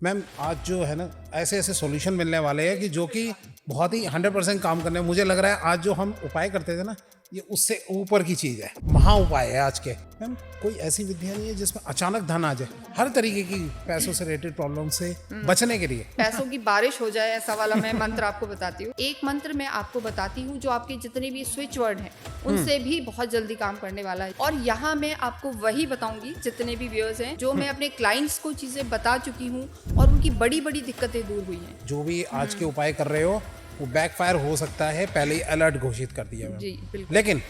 Ma'am आज जो है ना ऐसे ऐसे सॉल्यूशन मिलने वाले हैं कि जो कि बहुत ही 100% काम करने, मुझे लग रहा है आज जो हम उपाय करते थे ना ये उससे ऊपर की चीज़ है, महा उपाय है आज के। मैम कोई ऐसी विद्या नहीं है जिसमें अचानक धन आ जाए, हर तरीके की पैसों से रिलेटेड प्रॉब्लम से बचने के लिए। पैसों की बारिश हो जाए ऐसा वाला मैं मंत्र आपको बताती हूँ। एक मंत्र मैं आपको बताती हूँ जो आपके जितने भी स्विच वर्ड हैं उनसे भी बहुत जल्दी काम करने वाला है। और यहाँ मैं आपको वही बताऊंगी जितने भी व्यूअर्स हैं जो मैं अपने क्लाइंट्स को चीजें बता चुकी हूँ और उनकी बड़ी बड़ी दिक्कतें दूर हुई हैं। जो भी आज के उपाय कर रहे हो वो बैकफायर हो सकता है, पहले ही अलर्ट घोषित कर दिया मैम। जी बिल्कुल। लेकिन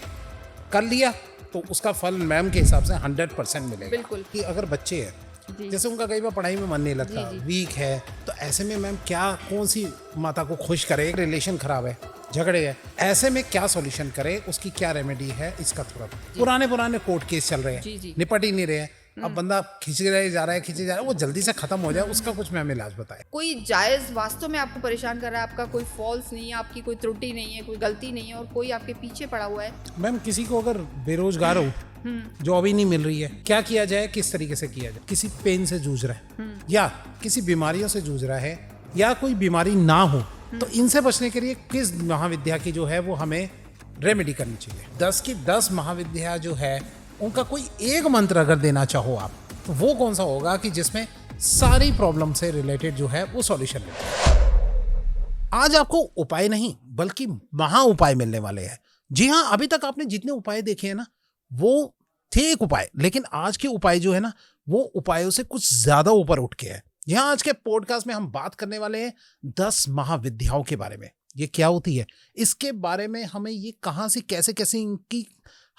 कर लिया तो उसका फल मैम के हिसाब से 100% मिलेगा। बिल्कुल। कि अगर बच्चे हैं जी। जैसे उनका कई बार पढ़ाई में मन नहीं लगता, जी, जी। वीक है, तो ऐसे में मैम क्या कौन सी माता को खुश करे, रिलेशन खराब है, झगड़े हैं, ऐसे में क्या सॉल्यूशन करे, उसकी क्या रेमेडी है, इसका थोड़ा पुराने कोर्ट केस चल रहे जी, हैं, जी। निपट ही नहीं रहे हैं। अब बंदा खींचे जा रहा है, वो जल्दी से खत्म हो जाए, उसका कुछ मैम इलाज बताए। कोई जायज वास्तव में आपको परेशान कर रहा है, आपका कोई फॉल्स नहीं है, आपकी कोई त्रुटि नहीं है, कोई गलती नहीं है और कोई आपके पीछे पड़ा हुआ है। मैम किसी को अगर बेरोजगार हो, जॉब ही नहीं मिल रही है, क्या किया जाए, किस तरीके से किया जाए, किसी पेन से जूझ रहा है या किसी बीमारियों से जूझ रहा है या कोई बीमारी ना हो, तो इनसे बचने के लिए किस महाविद्या की जो है वो हमें रेमेडी करनी चाहिए। 10 की 10 महाविद्या जो है उनका कोई एक मंत्र अगर देना चाहो आप, तो वो कौन सा होगा कि जिसमें सारी प्रॉब्लम से रिलेटेड जो है वो सॉल्यूशन मिले। आज आपको उपाय नहीं बल्कि महा उपाय मिलने वाले हैं। जी हाँ, अभी तक आपने जितने उपाय देखे हैं ना वो थे एक उपाय, लेकिन आज के उपाय जो है ना वो उपायों से कुछ ज्यादा ऊपर उठ के है। यहाँ आज के पॉडकास्ट में हम बात करने वाले हैं 10 महाविद्याओं के बारे में। ये क्या होती है, इसके बारे में हमें ये कहाँ से कैसे कैसे इनकी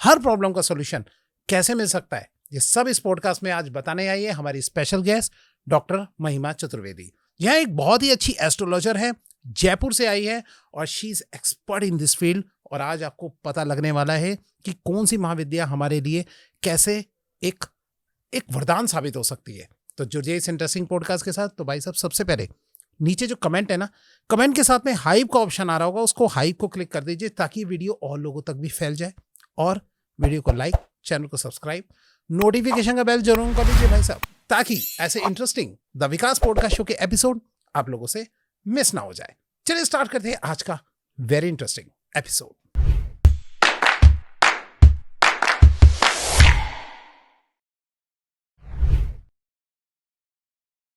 हर प्रॉब्लम का सॉल्यूशन कैसे मिल सकता है, ये सब इस पॉडकास्ट में आज बताने आई है हमारी स्पेशल गेस्ट डॉक्टर महिमा चतुर्वेदी। यह एक बहुत ही अच्छी एस्ट्रोलॉजर है, जयपुर से आई है और she is expert in this field. और आज आपको पता लगने वाला है कि कौन सी महाविद्या हमारे लिए कैसे एक वरदान साबित हो सकती है। तो जुड़िए इस इंटरेस्टिंग पॉडकास्ट के साथ। तो भाई साहब, सबसे पहले नीचे जो कमेंट है ना, कमेंट के साथ में हाइप का ऑप्शन आ रहा होगा, उसको हाइप को क्लिक कर दीजिए ताकि वीडियो और लोगों तक भी फैल जाए। और वीडियो को लाइक, चैनल को सब्सक्राइब, नोटिफिकेशन का बेल जरूर कर लीजिए भाई साहब, ताकि ऐसे interesting the Vikas podcast show के एपिसोड आप लोगों से मिस ना हो जाए। चलिए स्टार्ट करते हैं आज का वेरी इंटरेस्टिंग एपिसोड।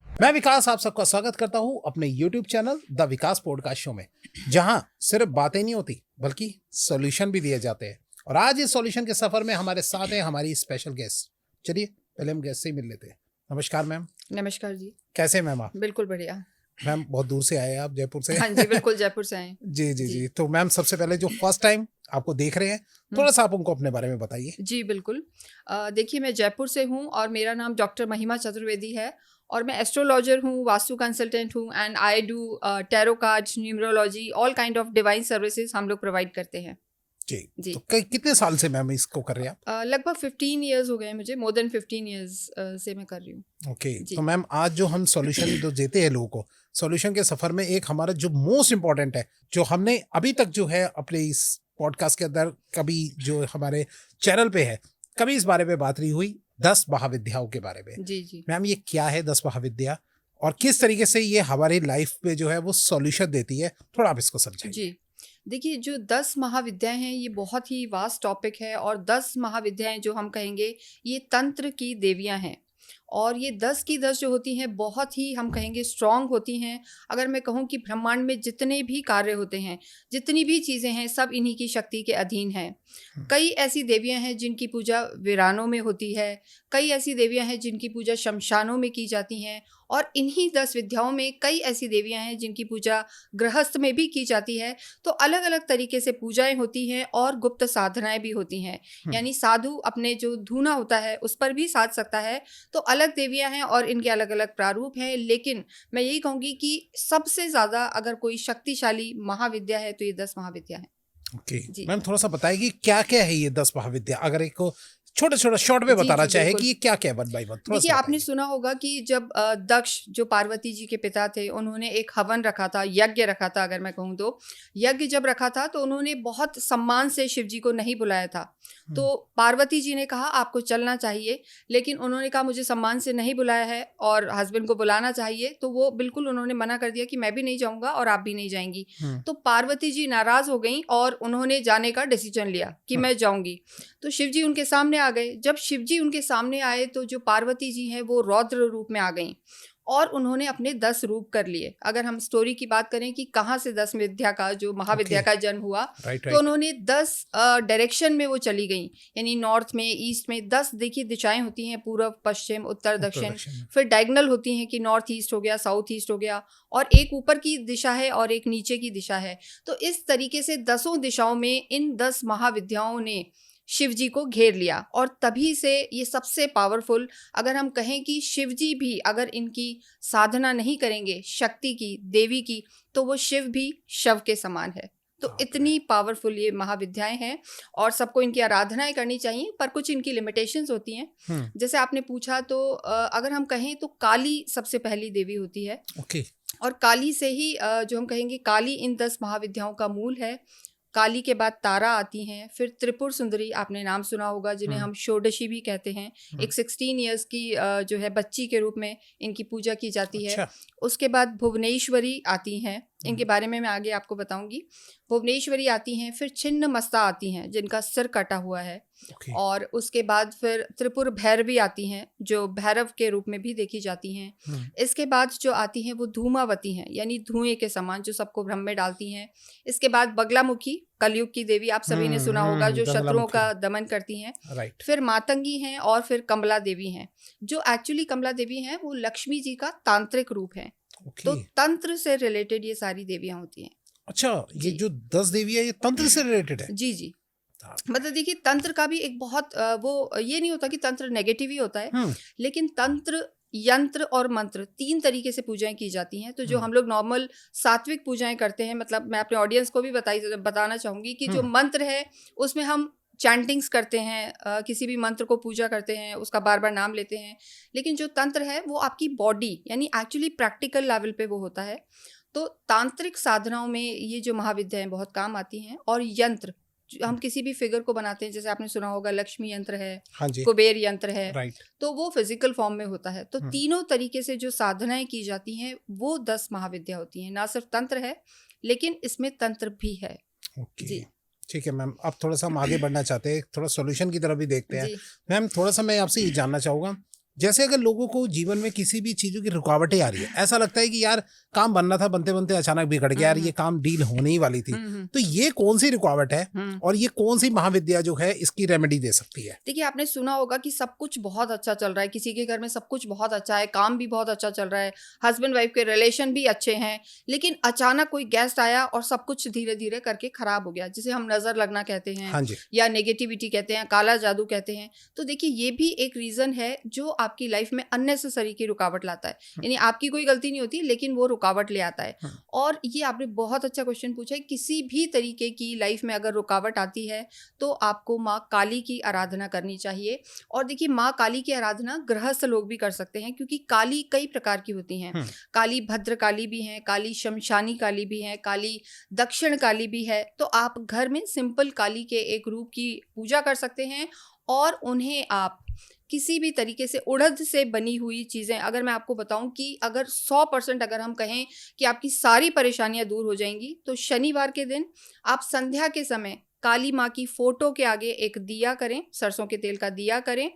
मैं विकास आप सबका स्वागत करता हूं अपने YouTube channel the Vikas podcast show में, जहां सिर्फ बातें नहीं होती बल्कि सॉल्यूशन भी दिए जाते हैं। और आज इस सॉल्यूशन के सफर में हमारे साथ है हमारी स्पेशल गेस्ट। चलिए पहले हम गेस्ट से ही मिल लेते हैं। नमस्कार मैम। नमस्कार जी। कैसे मैम आप? बिल्कुल बढ़िया। मैम बहुत दूर से आए हैं आप, जयपुर से? हाँ जी बिल्कुल, जयपुर से आए। जी जी जी। तो मैम सबसे पहले जो फर्स्ट टाइम आपको देख रहे हैं, थोड़ा सा आप उनको अपने बारे में बताइए। जी बिल्कुल। देखिए, मैं जयपुर से हूँ और मेरा नाम डॉक्टर महिमा चतुर्वेदी है और मैं एस्ट्रोलॉजर हूँ, वास्तु कंसल्टेंट हूँ and I do tarot cards, numerology, all kind of divine services हम लोग प्रोवाइड करते हैं। जी जी। तो कितने साल से मैम इसको कर रहे हैं आप? लगभग 15 ईयर्स हो गए मुझे, मोर देन 15 ईयर्स से मैं कर रही हूँ। ओके। जी। तो मैम आज जो हम सॉल्यूशन जो देते हैं लोगों को, सॉल्यूशन के सफर में एक हमारा जो मोस्ट इम्पोर्टेंट है, जो हमने अभी तक जो है अपने इस पॉडकास्ट के अंदर कभी जो हमारे चैनल पे है कभी इस बारे में बात नहीं हुई, 10 महाविद्याओं के बारे में। जी जी। मैम ये क्या है 10 महाविद्या और किस तरीके से ये हमारी लाइफ पे जो है वो सॉल्यूशन देती है, थोड़ा आप इसको समझाइए। जी देखिए, जो 10 महाविद्याएं हैं ये बहुत ही वास्ट टॉपिक है और 10 महाविद्याएं जो हम कहेंगे ये तंत्र की देवियां हैं और ये 10 की 10 जो होती हैं बहुत ही हम कहेंगे स्ट्रांग होती हैं। अगर मैं कहूँ कि ब्रह्मांड में जितने भी कार्य होते हैं, जितनी भी चीज़ें हैं, सब इन्हीं की शक्ति के अधीन हैं। कई ऐसी देवियां हैं जिनकी पूजा वीरानों में होती है, कई ऐसी देवियां हैं जिनकी पूजा शमशानों में की जाती हैं और इन्हीं 10 विद्याओं में कई ऐसी देवियां हैं जिनकी पूजा गृहस्थ में भी की जाती है। तो अलग अलग तरीके से पूजाएं होती हैं और गुप्त साधनाएं भी होती हैं, यानी साधु अपने जो धूना होता है उस पर भी साध सकता है। तो अलग देवियां हैं और इनके अलग अलग प्रारूप हैं, लेकिन मैं यही कहूँगी कि सबसे ज़्यादा अगर कोई शक्तिशाली महाविद्या है तो ये 10 महाविद्या हैं। ओके जी। मैम थोड़ा सा बताएगी क्या क्या है ये 10 महाविद्या, अगर एक को छोटा छोटा शॉर्ट में जी, बताना जी, चाहे बिल्कुल। कि ये क्या क्या है वन बाय वन, थोड़ा देखिए, सा आपने बताइए। सुना होगा कि जब दक्ष जो पार्वती जी के पिता थे, उन्होंने एक हवन रखा था, यज्ञ रखा था, अगर मैं कहूँ तो। यज्ञ जब रखा था तो उन्होंने बहुत सम्मान से शिव जी को नहीं बुलाया था। तो पार्वती जी ने कहा आपको चलना चाहिए, लेकिन उन्होंने कहा मुझे सम्मान से नहीं बुलाया है और हस्बैंड को बुलाना चाहिए, तो वो बिल्कुल उन्होंने मना कर दिया कि मैं भी नहीं जाऊँगा और आप भी नहीं जाएँगी। तो पार्वती जी नाराज़ हो गईं और उन्होंने जाने का डिसीजन लिया कि मैं जाऊँगी। तो शिव जी उनके सामने आ गए। जब शिव जी उनके सामने आए तो जो पार्वती जी हैं वो रौद्र रूप में आ गईं और उन्होंने अपने 10 रूप कर लिए। अगर हम स्टोरी की बात करें कि कहाँ से 10 विद्या का जो महाविद्या ओके, का जन्म हुआ, राइट तो राइट। उन्होंने 10 डायरेक्शन में वो चली गईं। यानी नॉर्थ में, ईस्ट में 10 देखिए दिशाएं होती हैं, पूर्व, पश्चिम, उत्तर, उत्तर दक्षिण। दक्षिण में। फिर डायगोनल होती हैं कि नॉर्थ ईस्ट हो गया, साउथ ईस्ट हो गया, और एक ऊपर की दिशा है और एक नीचे की दिशा है। तो इस तरीके से 10 दिशाओं में इन 10 महाविद्याओं ने शिव जी को घेर लिया और तभी से ये सबसे पावरफुल, अगर हम कहें कि शिव जी भी अगर इनकी साधना नहीं करेंगे शक्ति की, देवी की, तो वो शिव भी शव के समान है। तो बाप रे। इतनी पावरफुल ये महाविद्याएं हैं और सबको इनकी आराधनाएं करनी चाहिए, पर कुछ इनकी लिमिटेशंस होती हैं। जैसे आपने पूछा तो अगर हम कहें तो काली सबसे पहली देवी होती है ओके, और काली से ही जो हम कहेंगे काली इन 10 महाविद्याओं का मूल है। काली के बाद तारा आती हैं, फिर त्रिपुर सुंदरी, आपने नाम सुना होगा, जिन्हें हम षोडशी भी कहते हैं। एक 16 इयर्स की जो है बच्ची के रूप में इनकी पूजा की जाती है। अच्छा। उसके बाद भुवनेश्वरी आती हैं, इनके बारे में मैं आगे आपको बताऊंगी। भुवनेश्वरी आती हैं, फिर छिन्न मस्ता आती हैं जिनका सिर कटा हुआ है, ओके, और उसके बाद फिर त्रिपुर भैरवी आती हैं जो भैरव के रूप में भी देखी जाती हैं। इसके बाद जो आती हैं वो धूमावती हैं, यानी धुएं के समान जो सबको भ्रम में डालती हैं। इसके बाद बगलामुखी, कलयुग की देवी, आप सभी ने सुना होगा, जो शत्रुओं बगलामुखी। का दमन करती हैं। राइट। फिर मातंगी हैं और फिर कमला देवी हैं। जो एक्चुअली कमला देवी हैं वो लक्ष्मी जी का तांत्रिक रूप है। तो ओके, तंत्र से रिलेटेड ये सारी देवियां होती हैं। अच्छा, ये जी। जो 10 देवी है ये तंत्र से रिलेटेड है? जी जी, मतलब देखिए तंत्र का भी एक बहुत वो ये नहीं होता कि तंत्र नेगेटिव ही होता है, लेकिन तंत्र, यंत्र और मंत्र 3 तरीके से पूजाएं की जाती हैं। तो जो हम लोग नॉर्मल सात्विक पूजाएं करते हैं, मतलब मैं अपने ऑडियंस को भी बताना चाहूंगी कि जो मंत्र है उसमें हम चैंटिंग्स करते हैं, किसी भी मंत्र को पूजा करते हैं, उसका बार बार नाम लेते हैं। लेकिन जो तंत्र है वो आपकी बॉडी, यानी एक्चुअली प्रैक्टिकल लेवल पे वो होता है। तो तांत्रिक साधनाओं में ये जो महाविद्याएं बहुत काम आती हैं। और यंत्र, हम किसी भी फिगर को बनाते हैं, जैसे आपने सुना होगा लक्ष्मी यंत्र है, हाँ जी, कुबेर यंत्र है, राइट। तो वो फिजिकल फॉर्म में होता है। तो तीनों तरीके से जो साधनाएं की जाती हैं वो 10 महाविद्या होती हैं। ना सिर्फ तंत्र है, लेकिन इसमें तंत्र भी है। ओके, जी ठीक है मैम। अब थोड़ा सा हम आगे बढ़ना चाहते हैं, थोड़ा सॉल्यूशन की तरफ भी देखते हैं। जी मैम थोड़ा सा मैं आपसे ये जानना चाहूँगा, जैसे अगर लोगों को जीवन में किसी भी चीज़ों की रुकावटें आ रही है, ऐसा लगता है कि यार काम बनना था, बनते बनते अचानक बिगड़ गया, यार ये काम डील होने ही वाली थी, तो ये कौन सी रुकावट है और ये कौन सी महाविद्या जो है इसकी रेमेडी दे सकती है? देखिए, आपने सुना होगा कि सब कुछ बहुत अच्छा चल रहा है, किसी के घर में सब कुछ बहुत अच्छा है, काम भी बहुत अच्छा चल रहा है, हस्बैंड वाइफ के रिलेशन भी अच्छे हैं, लेकिन अचानक कोई गेस्ट आया और सब कुछ धीरे धीरे करके खराब हो गया, जिसे हम नजर लगना कहते हैं। हाँ जी, या नेगेटिविटी कहते हैं, काला जादू कहते हैं। तो देखिए, ये भी एक रीजन है जो आपकी लाइफ में अननेसेसरी की रुकावट लाता है। यानी आपकी कोई गलती नहीं होती, लेकिन वो रुकावट ले आता है। और ये आपने बहुत अच्छा क्वेश्चन पूछा है। किसी भी तरीके की लाइफ में अगर रुकावट आती है तो आपको माँ काली की आराधना करनी चाहिए। और देखिए, माँ काली की आराधना गृहस्थ लोग भी कर सकते हैं, क्योंकि काली कई प्रकार की होती हैं। काली भद्र काली भी हैं, काली शमशानी काली भी हैं, काली दक्षिण काली भी है। तो आप घर में सिंपल काली के एक रूप की पूजा कर सकते हैं और उन्हें आप किसी भी तरीके से, उड़द से बनी हुई चीज़ें, अगर मैं आपको बताऊं कि अगर 100% अगर हम कहें कि आपकी सारी परेशानियां दूर हो जाएंगी, तो शनिवार के दिन आप संध्या के समय काली माँ की फोटो के आगे एक दिया करें, सरसों के तेल का दिया करें,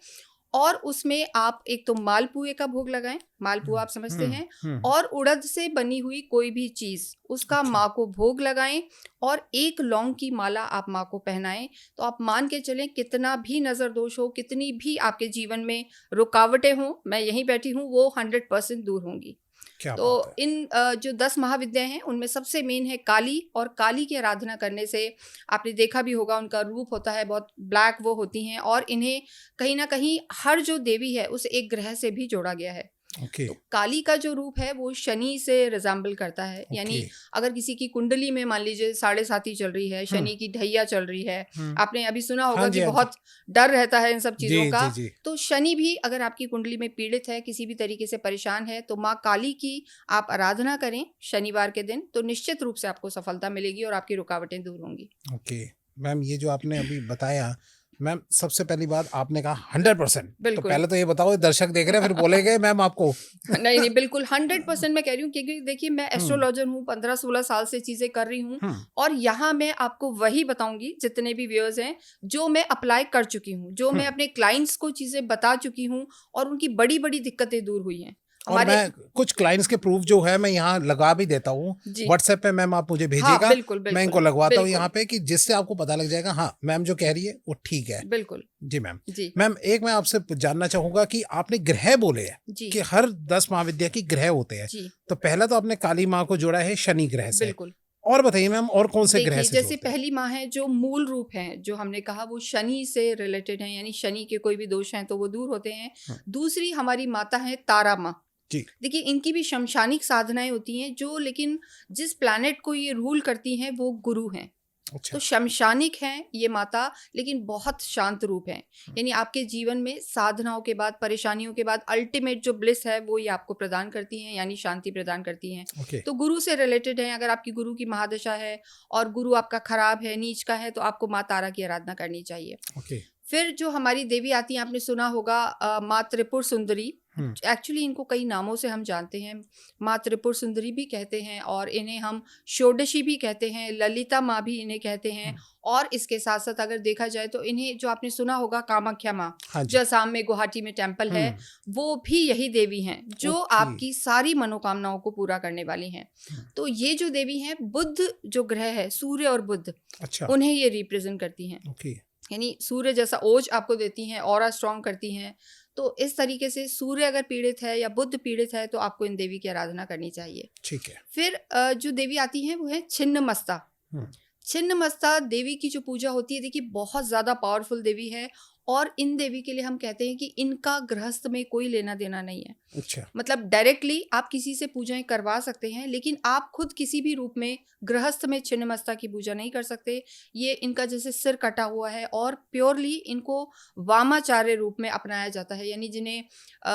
और उसमें आप एक तो मालपुए का भोग लगाएं, मालपुआ आप समझते हैं, और उड़द से बनी हुई कोई भी चीज़ उसका माँ को भोग लगाएं, और एक लौंग की माला आप माँ को पहनाएं। तो आप मान के चलें, कितना भी नज़र दोष हो, कितनी भी आपके जीवन में रुकावटें हों, मैं यहीं बैठी हूँ, वो 100% दूर होंगी। क्या तो बात है। इन जो 10 महाविद्याएं हैं उनमें सबसे मेन है काली, और काली की आराधना करने से आपने देखा भी होगा, उनका रूप होता है बहुत ब्लैक वो होती हैं, और इन्हें कहीं ना कहीं हर जो देवी है उस एक ग्रह से भी जोड़ा गया है। ओके तो काली का जो रूप है वो शनि से रिजेंबल करता है, यानी अगर किसी की कुंडली में मान लीजिए 7.5 चल रही है, शनि की ढैया चल रही है, आपने अभी सुना होगा हाँ कि जी, हाँ जी। बहुत डर रहता है इन सब चीजों जी का। जी जी तो शनि भी अगर आपकी कुंडली में पीड़ित है, किसी भी तरीके से परेशान है, तो माँ काली की आप आराधना करें शनिवार के दिन, तो निश्चित रूप से आपको सफलता मिलेगी और आपकी रुकावटें दूर होंगी। ओके मैम, ये जो आपने अभी बताया मैम, सबसे पहली बात आपने कहा 100%। तो बिल्कुल। पहले तो ये बताओ, दर्शक देख रहे हैं फिर बोलेंगे मैम आपको। नहीं नहीं, बिल्कुल 100% मैं कह रही हूँ, क्योंकि देखिए मैं हम्म एस्ट्रोलॉजर हूँ, 15-16 साल से चीजें कर रही हूँ, हम्म और यहाँ मैं आपको वही बताऊंगी जितने भी व्यूअर्स हैं जो मैं अप्लाई कर चुकी हूँ, जो मैं अपने क्लाइंट्स को चीजें बता चुकी हूँ और उनकी बड़ी बड़ी दिक्कतें दूर हुई हैं और हमारे। मैं कुछ क्लाइंट्स के प्रूफ जो है मैं यहाँ लगा भी देता हूँ जी व्हाट्सएप पे, मैम आप मुझे हाँ, भेजिएगा, बिल्कुल मैं इनको बिल्कुल लगवाता हूँ बिल्कुल यहाँ पे, कि जिससे आपको पता लग जाएगा हाँ मैम जो कह रही है वो ठीक है। बिल्कुल। जी मैम। जी मैम एक मैं आपसे जानना चाहूंगा कि आपने ग्रह बोले हैं जी कि हर 10 महाविद्या की ग्रह होते हैं, जी तो पहला तो आपने काली माँ को जोड़ा है शनि ग्रह से, बिल्कुल। और बताइए मैम और कौन से ग्रह देखिए से जैसे जोड़ते हैं? पहली माँ है, जो मूल रूप है, जो हमने कहा वो शनि से रिलेटेड है, यानी शनि के कोई भी दोष हैं तो वो दूर होते हैं। दूसरी हमारी माता है तारा माँ। जी देखिए इनकी भी शमशानिक साधनाएं होती हैं, जो लेकिन जिस प्लैनेट को ये रूल करती हैं वो गुरु हैं। अच्छा तो शमशानिक हैं ये माता, लेकिन बहुत शांत रूप है, यानी आपके जीवन में साधनाओं के बाद, परेशानियों के बाद अल्टीमेट जो ब्लिस है वो ये आपको प्रदान करती हैं, यानी शांति प्रदान करती हैं। ओके तो गुरु से रिलेटेड है, अगर आपकी गुरु की महादशा है और गुरु आपका खराब है, नीच का है, तो आपको माँ तारा की आराधना करनी चाहिए। ओके फिर जो हमारी देवी आती हैं, आपने सुना होगा माँ त्रिपुर सुंदरी। एक्चुअली इनको कई नामों से हम जानते हैं, माँ त्रिपुर सुंदरी भी कहते हैं, और इन्हें हम षोडशी भी कहते हैं, ललिता माँ भी इन्हें कहते हैं। और इसके साथ साथ अगर देखा जाए तो इन्हें जो आपने सुना होगा कामाख्या माँ, हाँ जी जो असम में गुवाहाटी में टेम्पल है, वो भी यही देवी हैं जो ओके। आपकी सारी मनोकामनाओं को पूरा करने वाली हैं। तो ये जो देवी हैं, बुध जो ग्रह है, सूर्य और बुध, अच्छा उन्हें ये रिप्रेजेंट करती हैं, ओके यानी सूर्य जैसा ओज आपको देती हैं, ऑरा स्ट्रॉन्ग करती हैं। तो इस तरीके से सूर्य अगर पीड़ित है या बुध पीड़ित है तो आपको इन देवी की आराधना करनी चाहिए। ठीक है। फिर जो देवी आती हैं वो है छिन्नमस्ता। हम्म, छिन्नमस्ता देवी की जो पूजा होती है, देखिए बहुत ज़्यादा पावरफुल देवी है, और इन देवी के लिए हम कहते हैं कि इनका गृहस्थ में कोई लेना देना नहीं है। अच्छा मतलब डायरेक्टली आप किसी से पूजाएं करवा सकते हैं, लेकिन आप खुद किसी भी रूप में गृहस्थ में छिन्नमस्ता की पूजा नहीं कर सकते। ये इनका जैसे सिर कटा हुआ है, और प्योरली इनको वामाचार्य रूप में अपनाया जाता है, यानी जिन्हें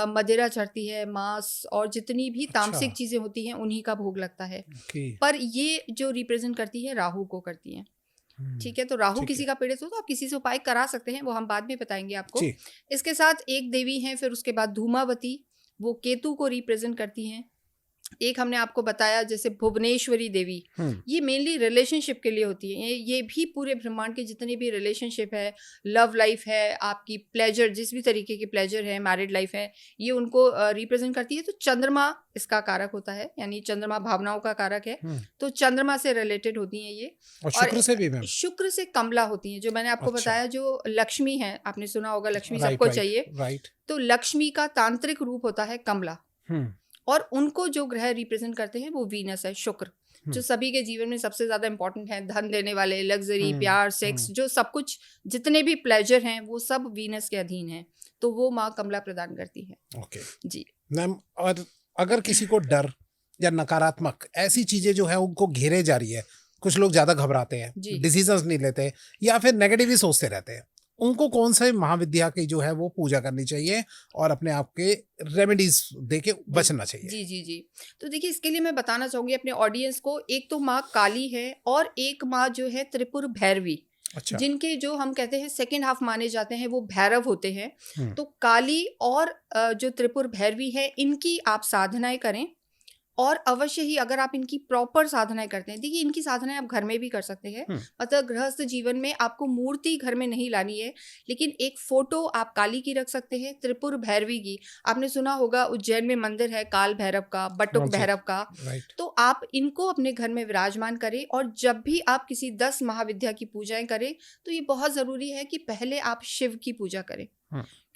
मदिरा चढ़ती है, मांस और जितनी भी तामसिक अच्छा। चीज़ें होती हैं उन्हीं का भोग लगता है। ओके पर ये जो रिप्रेजेंट करती है राहु को करती हैं। ठीक है, तो राहु ठीक किसी है। का पीड़ित हो तो आप किसी से उपाय करा सकते हैं, वो हम बाद में बताएंगे आपको। जी इसके साथ एक देवी हैं, फिर उसके बाद धूमावती, वो केतु को रिप्रेजेंट करती हैं। एक हमने आपको बताया जैसे भुवनेश्वरी देवी, ये मेनली रिलेशनशिप के लिए होती है। ये भी पूरे ब्रह्मांड के जितने भी रिलेशनशिप है, लव लाइफ है, आपकी प्लेजर, जिस भी तरीके की प्लेजर है, मैरिड लाइफ है, ये उनको रिप्रेजेंट करती है। तो चंद्रमा इसका कारक होता है, यानी चंद्रमा भावनाओं का कारक है, तो चंद्रमा से रिलेटेड होती हैं ये। और शुक्र से भी मैम? शुक्र से कमला होती हैं, जो मैंने आपको अच्छा। बताया, जो लक्ष्मी है, आपने सुना होगा लक्ष्मी राइट सबको राइट चाहिए। राइट। तो लक्ष्मी का तांत्रिक रूप होता है कमला, और उनको जो ग्रह रिप्रेजेंट करते हैं वो वीनस है, शुक्र, जो सभी के जीवन में सबसे ज्यादा इंपॉर्टेंट है, धन देने वाले, लग्जरी, प्यार, सेक्स, जो सब कुछ, जितने भी प्लेजर हैं वो सब वीनस के अधीन है, तो वो माँ कमला प्रदान करती है। ओके जी मैम, और अगर किसी को डर या नकारात्मक ऐसी चीजें जो है उनको घेरे जा रही है, कुछ लोग ज्यादा घबराते हैं, जी। डिसीजंस नहीं लेते, या फिर नेगेटिव ही सोचते रहते हैं, उनको कौन से महाविद्या की जो है वो पूजा करनी चाहिए और अपने आप के रेमेडीज देके बचना चाहिए? जी जी जी। तो देखिए इसके लिए मैं बताना चाहूंगी अपने ऑडियंस को, एक तो माँ काली है और एक माँ जो है त्रिपुर भैरवी। अच्छा। जिनके जो हम कहते हैं सेकेंड हाफ माने जाते हैं वो भैरव होते हैं। तो काली और जो त्रिपुर भैरवी है, इनकी आप साधनाएं करें, और अवश्य ही अगर आप इनकी प्रॉपर साधनाएं करते हैं, देखिए इनकी साधनाएं आप घर में भी कर सकते हैं, मतलब गृहस्थ जीवन में आपको मूर्ति घर में नहीं लानी है, लेकिन एक फोटो आप काली की रख सकते हैं, त्रिपुर भैरवी की। आपने सुना होगा उज्जैन में मंदिर है काल भैरव का, बटुक भैरव का, तो आप इनको अपने घर में विराजमान करें। और जब भी आप किसी 10 महाविद्या की पूजाएं करें तो ये बहुत जरूरी है कि पहले आप शिव की पूजा करें,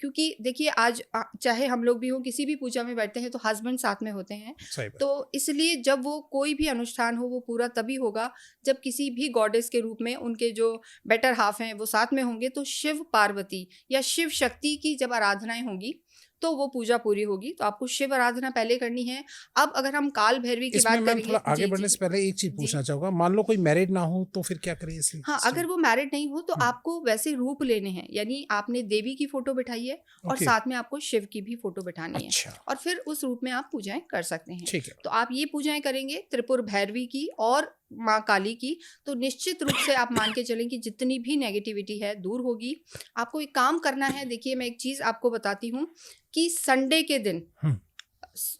क्योंकि देखिए आज चाहे हम लोग भी हो, किसी भी पूजा में बैठते हैं तो हस्बैंड साथ में होते हैं, तो इसलिए जब वो कोई भी अनुष्ठान हो वो पूरा तभी होगा जब किसी भी गॉडेस के रूप में उनके जो बेटर हाफ हैं वो साथ में होंगे। तो शिव पार्वती या शिव शक्ति की जब आराधनाएं होंगी तो वो पूजा पूरी होगी। तो आपको शिव आराधना पहले करनी है। अब अगर हम काल भैरवी की इसमें बात मैम करेंगे, थोड़ा आगे जी बढ़ने जी से पहले एक चीज जी, पूछना चाहूंगा, मान लो कोई मैरिड ना हो तो फिर क्या करें इसी हाँ, अगर वो मैरिड नहीं हो तो आपको वैसे रूप लेने हैं, यानी आपने देवी की फोटो बिठाई है और ओके, साथ में आपको शिव की भी फोटो बिठानी है, अच्छा, और फिर उस रूप में आप पूजाएं कर सकते हैं। ठीक है। तो आप ये पूजाएं करेंगे त्रिपुर भैरवी की और माँ काली की, तो निश्चित रूप से आप मान के चलें कि जितनी भी नेगेटिविटी है दूर होगी। आपको एक काम करना है, देखिए मैं एक चीज आपको बताती हूँ कि संडे के दिन,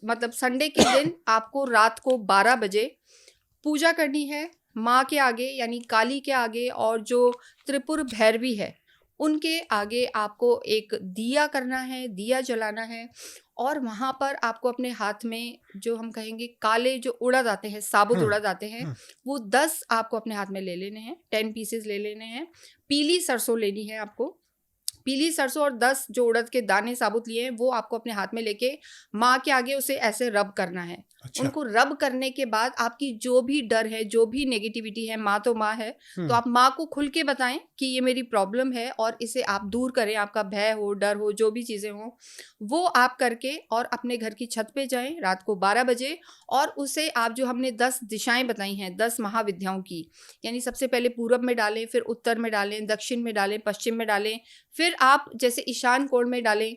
मतलब संडे के दिन आपको रात को 12 बजे पूजा करनी है माँ के आगे, यानी काली के आगे, और जो त्रिपुर भैरवी है उनके आगे आपको एक दिया करना है, दिया जलाना है। और वहाँ पर आपको अपने हाथ में जो हम कहेंगे काले जो उड़द आते हैं, साबुत उड़द आते हैं, वो 10 आपको अपने हाथ में ले लेने हैं, 10 पीसेस ले लेने हैं। पीली सरसों लेनी है आपको, पीली सरसों, और 10 जो उड़द के दाने साबुत लिए हैं वो आपको अपने हाथ में लेके माँ के आगे उसे ऐसे रब करना है। अच्छा, उनको रब करने के बाद आपकी जो भी डर है, जो भी नेगेटिविटी है, माँ तो माँ है, तो आप माँ को खुल के बताएं कि ये मेरी प्रॉब्लम है और इसे आप दूर करें। आपका भय हो, डर हो, जो भी चीज़ें हो वो आप करके और अपने घर की छत पे जाएं रात को 12 बजे, और उसे आप जो हमने 10 दिशाएं बताई हैं 10 महाविद्याओं की, यानी सबसे पहले पूरब में डालें, फिर उत्तर में डालें, दक्षिण में डालें, पश्चिम में डालें, फिर आप जैसे ईशान कोण में डालें,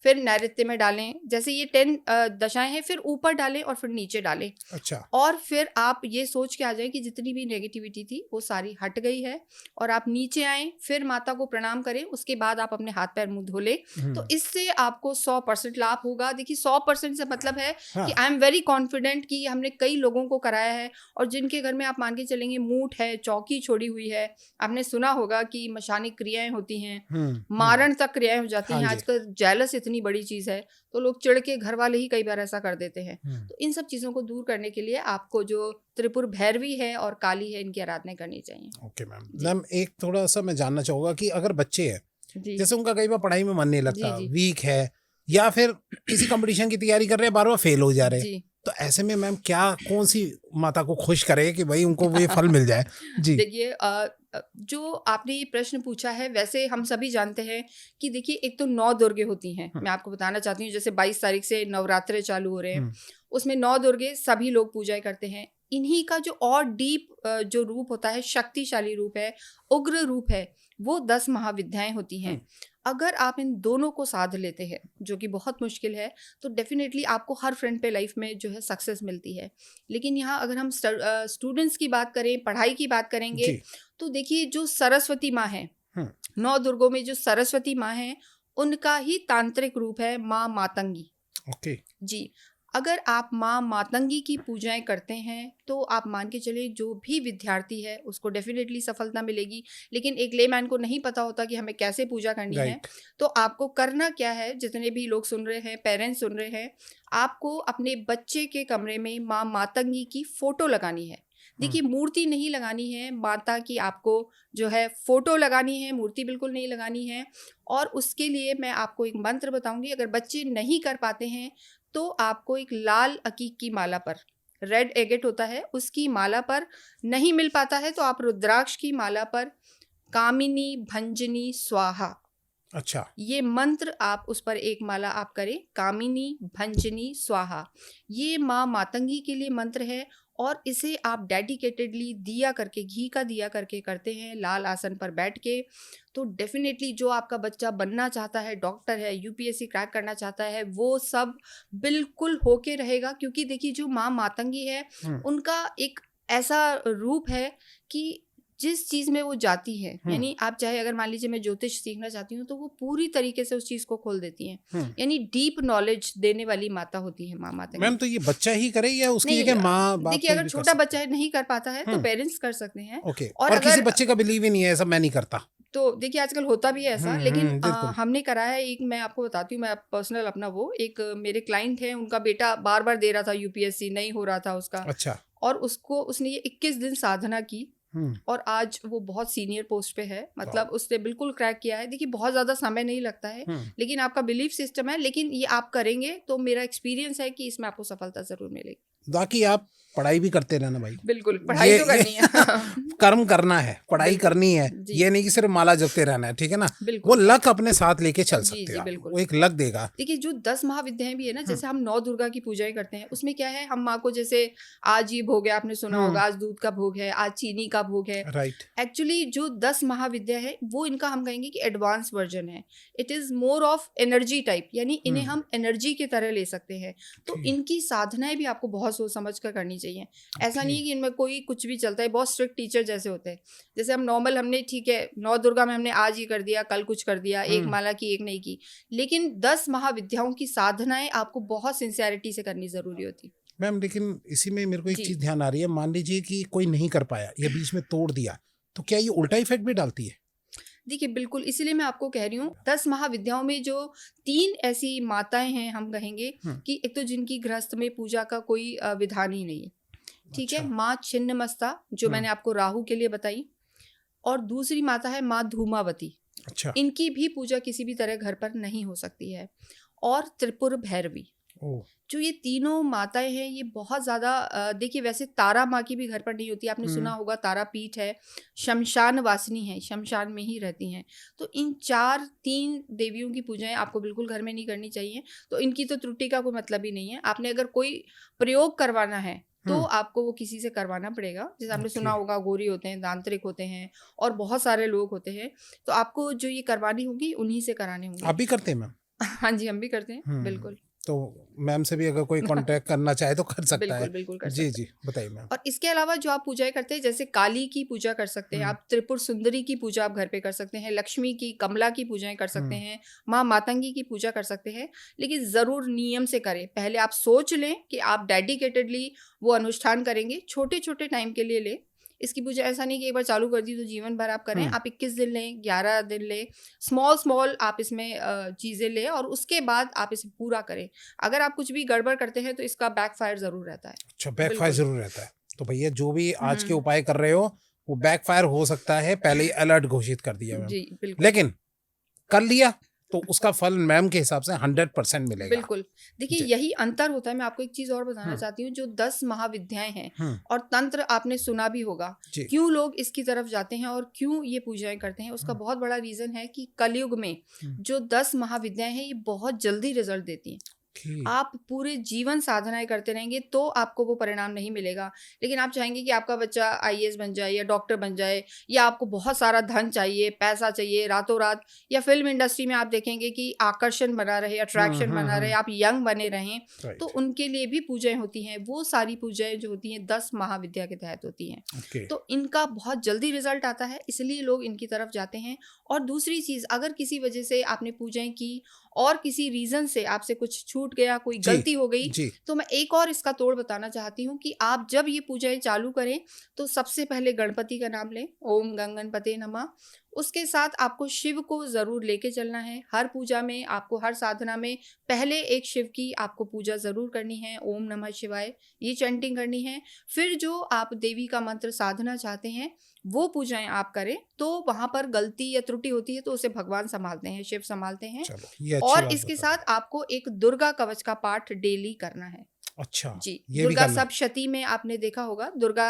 फिर नैऋत्य में डालें, जैसे ये 10 दशाएं हैं, फिर ऊपर डालें और फिर नीचे डालें। अच्छा, और फिर आप ये सोच के आ जाएं कि जितनी भी नेगेटिविटी थी वो सारी हट गई है, और आप नीचे आएं, फिर माता को प्रणाम करें, उसके बाद आप अपने हाथ पैर मुंह धो लें। तो इससे आपको 100% लाभ होगा। देखिए 100% से मतलब है कि आई एम वेरी कॉन्फिडेंट कि हमने कई लोगों को कराया है, और जिनके घर में आप मान के चलेंगे मूठ है, चौकी छोड़ी हुई है, आपने सुना होगा कि मशानिक क्रियाएं होती हैं, मारण तक क्रियाएं हो जाती हैं। आजकल जेलस इतनी बड़ी चीज है तो लोग चिढ़ के घर वाले ही कई बार ऐसा कर देते हैं। तो इन सब चीजों को दूर करने के लिए आपको जो त्रिपुर भैरवी है और काली है, इनकी आराधना करनी चाहिए। Okay ma'am. मैम एक थोड़ा सा मैं जानना चाहूंगा कि अगर बच्चे हैं, जी जैसे उनका कई बार पढ़ाई में मन नहीं जी लगता, जी वीक है, या फिर किसी कंपटीशन की तैयारी कर रहे हैं, बार बार फेल हो जा रहे हैं, जी तो ऐसे में मैम क्या, कौन सी माता को खुश करे कि भाई उनको वो ये फल मिल जाए? जी, देखिए जो आपने ये प्रश्न पूछा है, वैसे हम सभी जानते हैं कि देखिए एक तो 9 दुर्गे होती हैं। मैं आपको बताना चाहती हूँ, जैसे 22 तारीख से नवरात्रे चालू हो रहे हैं, उसमें 9 दुर्गे सभी लोग पूजा करते हैं। इन्हीं का जो और डीप जो रूप होता है, शक्तिशाली रूप है, उग्र रूप है, वो 10 महाविद्याएं होती हैं। अगर आप इन दोनों को साध लेते हैं, जो कि बहुत मुश्किल है, तो डेफिनेटली आपको हर फ्रंट पे लाइफ में जो है सक्सेस मिलती है। लेकिन यहाँ अगर हम स्टूडेंट्स की बात करें, पढ़ाई की बात करेंगे, जी, तो देखिए जो सरस्वती माँ है, हम्म, 9 दुर्गों में जो सरस्वती माँ है, उनका ही तांत्रिक रूप है माँ मातंगी। ओके, जी, अगर आप माँ मातंगी की पूजाएं करते हैं तो आप मान के चलिए जो भी विद्यार्थी है उसको डेफिनेटली सफलता मिलेगी। लेकिन एक लेमैन को नहीं पता होता कि हमें कैसे पूजा करनी है। राइट, तो आपको करना क्या है, जितने भी लोग सुन रहे हैं, पेरेंट्स सुन रहे हैं, आपको अपने बच्चे के कमरे में माँ मातंगी की फोटो लगानी है। देखिए मूर्ति नहीं लगानी है, माता की आपको जो है फोटो लगानी है, मूर्ति बिल्कुल नहीं लगानी है। और उसके लिए मैं आपको एक मंत्र बताऊंगी। अगर बच्चे नहीं कर पाते हैं तो आपको एक लाल अकीक की माला पर, रेड एगेट होता है, उसकी माला पर, नहीं मिल पाता है तो आप रुद्राक्ष की माला पर कामिनी भंजनी स्वाहा, अच्छा, ये मंत्र आप उस पर एक माला आप करें, कामिनी भंजनी स्वाहा। ये माँ मातंगी के लिए मंत्र है, और इसे आप डेडिकेटेडली दिया करके, घी का दिया करके करते हैं लाल आसन पर बैठ के, तो डेफिनेटली जो आपका बच्चा बनना चाहता है, डॉक्टर है, यूपीएससी क्रैक करना चाहता है, वो सब बिल्कुल होके रहेगा। क्योंकि देखिए जो माँ मातंगी है, उनका एक ऐसा रूप है कि जिस चीज में वो जाती है, यानी आप चाहे अगर मान लीजिए मैं ज्योतिष सीखना चाहती हूँ तो वो पूरी तरीके से उस चीज को खोल देती हैं। यानी डीप नॉलेज देने वाली माता होती है माँ माता। मैम तो ये बच्चा ही करे या उसकी नहीं, जगह माँ बाप देखिए कोई अगर भी कर छोटा सकता बच्चा है नहीं कर पाता है तो पेरेंट्स कर सकते हैं। ओके, और और किसी अगर बच्चे का बिलीव ही नहीं है ऐसा मैं नहीं करता? तो देखिए आजकल होता भी है ऐसा, लेकिन बिल्कुल, हमने कराया है। एक मैं आपको बताती हूँ, मैं पर्सनल अपना, वो एक मेरे क्लाइंट है, उनका बेटा बार बार दे रहा था यूपीएससी, नहीं हो रहा था उसका, अच्छा, और उसने ये 21 दिन साधना की, और आज वो बहुत सीनियर पोस्ट पे है, मतलब उसने बिल्कुल क्रैक किया है। देखिए बहुत ज़्यादा समय नहीं लगता है, लेकिन आपका बिलीफ सिस्टम है, लेकिन ये आप करेंगे तो मेरा एक्सपीरियंस है कि इसमें आपको सफलता ज़रूर मिलेगी। बाकी आप पढ़ाई भी करते रहना भाई, बिल्कुल पढ़ाई तो करनी है कर्म करना है, पढ़ाई बिल्कुल, करनी है, जी। ये नहीं कि सिर्फ माला जपते रहना है, ठीक है ना। बिल्कुल। वो लक अपने साथ लेके चल जी, सकते जी, हो, बिल्कुल। वो एक लक देगा। देखिए जो 10 महाविद्याएं भी है ना, जैसे हम 9 दुर्गा की पूजाएं करते हैं, उसमें क्या है, हम माँ को जैसे आज ये भोग है, आपने सुना होगा, आज दूध का भोग है, आज चीनी का भोग है। राइट। एक्चुअली जो 10 महाविद्या है वो इनका हम कहेंगे कि एडवांस वर्जन है। It is more of energy type, यानी इन्हें हम एनर्जी की तरह ले सकते हैं। तो इनकी साधनाएं भी आपको बहुत सोच समझ कर करनी चाहिए। ऐसा नहीं है कि इनमें कोई कुछ भी चलता है, बहुत स्ट्रिक्ट टीचर जैसे होते हैं। जैसे हम नॉर्मल, हमने ठीक है 9 दुर्गा में हमने आज ये कर दिया, कल कुछ कर दिया, एक माला की एक नहीं की, लेकिन 10 महाविद्याओं की साधनाएं आपको बहुत सिंसियरिटी से करनी जरूरी होती। मैम लेकिन इसी में मेरे को एक जी। चीज ध्यान आ रही है, मान लीजिए कि कोई नहीं कर पाया या बीच में तोड़ दिया, तो क्या ये उल्टा इफेक्ट भी डालती है? देखिए बिल्कुल, इसीलिए मैं आपको कह रही हूँ 10 महाविद्याओं में जो 3 ऐसी माताएं हैं, हम कहेंगे कि एक तो जिनकी गृहस्थ में पूजा का कोई विधान ही नहीं है, ठीक है। माँ छिन्नमस्ता, जो मैंने आपको राहु के लिए बताई, और दूसरी माता है माँ धूमावती। अच्छा। इनकी भी पूजा किसी भी तरह घर पर नहीं हो सकती है। और त्रिपुर भैरवी, जो ये तीनों माताएं हैं, ये बहुत ज़्यादा देखिए वैसे तारा माँ की भी घर पर नहीं होती, आपने सुना होगा तारा पीठ है, शमशान वासिनी है, शमशान में ही रहती हैं। तो इन 3 देवियों की पूजाएं आपको बिल्कुल घर में नहीं करनी चाहिए। तो इनकी तो त्रुटि का कोई मतलब ही नहीं है। आपने अगर कोई प्रयोग करवाना है तो आपको वो किसी से करवाना पड़ेगा। जैसे आपने सुना होगा गौरी होते हैं, तांत्रिक होते हैं, और बहुत सारे लोग होते हैं। तो आपको जो ये करवानी होगी उन्हीं से करानी होगी। आप भी करते हैं मैम? हाँ जी, हम भी करते हैं, बिल्कुल। तो मैम से भी अगर कोई कांटेक्ट करना चाहे तो कर सकता बिल्कुल, है? बिल्कुल कर जी सकते जी, बताइए मैम। और इसके अलावा जो आप पूजाएं करते हैं, जैसे काली की पूजा कर सकते हैं आप, त्रिपुर सुंदरी की पूजा आप घर पे कर सकते हैं, लक्ष्मी की, कमला की पूजाएं कर सकते हैं, माँ मातंगी की पूजा कर सकते हैं। लेकिन ज़रूर नियम से करें। पहले आप सोच लें कि आप डेडिकेटेडली वो अनुष्ठान करेंगे, छोटे छोटे टाइम के लिए लें इसकी पूजा। ऐसा नहीं कि एक बार चालू कर दी तो जीवन भर आप करें। आप 21 दिन लें, 11 दिन लें, स्मॉल आप इसमें चीज़ें लें, और उसके बाद आप इसे पूरा करें। अगर आप कुछ भी गड़बड़ करते हैं तो इसका बैकफायर ज़रूर रहता है। अच्छा, बैकफायर जरूर रहता है। तो भैया जो भी आज के उपाय कर रहे हो वो बैकफायर हो सकता है, पहले ही अलर्ट घोषित कर दिया मैम। जी बिल्कुल। लेकिन कर लिया तो उसका फल मैम के हिसाब से 100% मिलेगा। बिल्कुल। देखिए यही अंतर होता है। मैं आपको एक चीज और बताना चाहती हूँ, जो 10 महाविद्याएं हैं और तंत्र आपने सुना भी होगा, क्यों लोग इसकी तरफ जाते हैं और क्यों ये पूजाएं करते हैं, उसका बहुत बड़ा रीजन है कि कलयुग में जो 10 महाविद्याएं हैं ये बहुत जल्दी रिजल्ट देती हैं। आप पूरे जीवन साधनाएं करते रहेंगे तो आपको वो परिणाम नहीं मिलेगा। लेकिन आप चाहेंगे कि आपका बच्चा IAS बन जाए या डॉक्टर बन जाए, या आपको बहुत सारा धन चाहिए, पैसा चाहिए रातों रात, या फिल्म इंडस्ट्री में आप देखेंगे कि आकर्षण बना रहे, अट्रैक्शन बना रहे, आप यंग बने रहें, तो उनके लिए भी पूजाएं होती हैं। वो सारी पूजाएं जो होती हैं 10 महाविद्या के तहत होती हैं। तो इनका बहुत जल्दी रिजल्ट आता है, इसलिए लोग इनकी तरफ जाते हैं। और दूसरी चीज, अगर किसी वजह से आपने पूजाएं की और किसी रीजन से आपसे कुछ छूट गया, कोई गलती हो गई, तो मैं एक और इसका तोड़ बताना चाहती हूँ कि आप जब ये पूजाएं चालू करें तो सबसे पहले गणपति का नाम लें, ओम गंगणपते नमः। उसके साथ आपको शिव को जरूर लेके चलना है। हर पूजा में आपको, हर साधना में पहले एक शिव की आपको पूजा जरूर करनी है, ओम नमः शिवाय, ये चैंटिंग करनी है। फिर जो आप देवी का मंत्र साधना चाहते हैं वो पूजाएं आप करें। तो वहां पर गलती या त्रुटि होती है तो उसे भगवान संभालते हैं, शिव संभालते हैं। और इसके साथ आपको एक दुर्गा कवच का पाठ डेली करना है। अच्छा जी, ये दुर्गा सप्तशती में आपने देखा होगा दुर्गा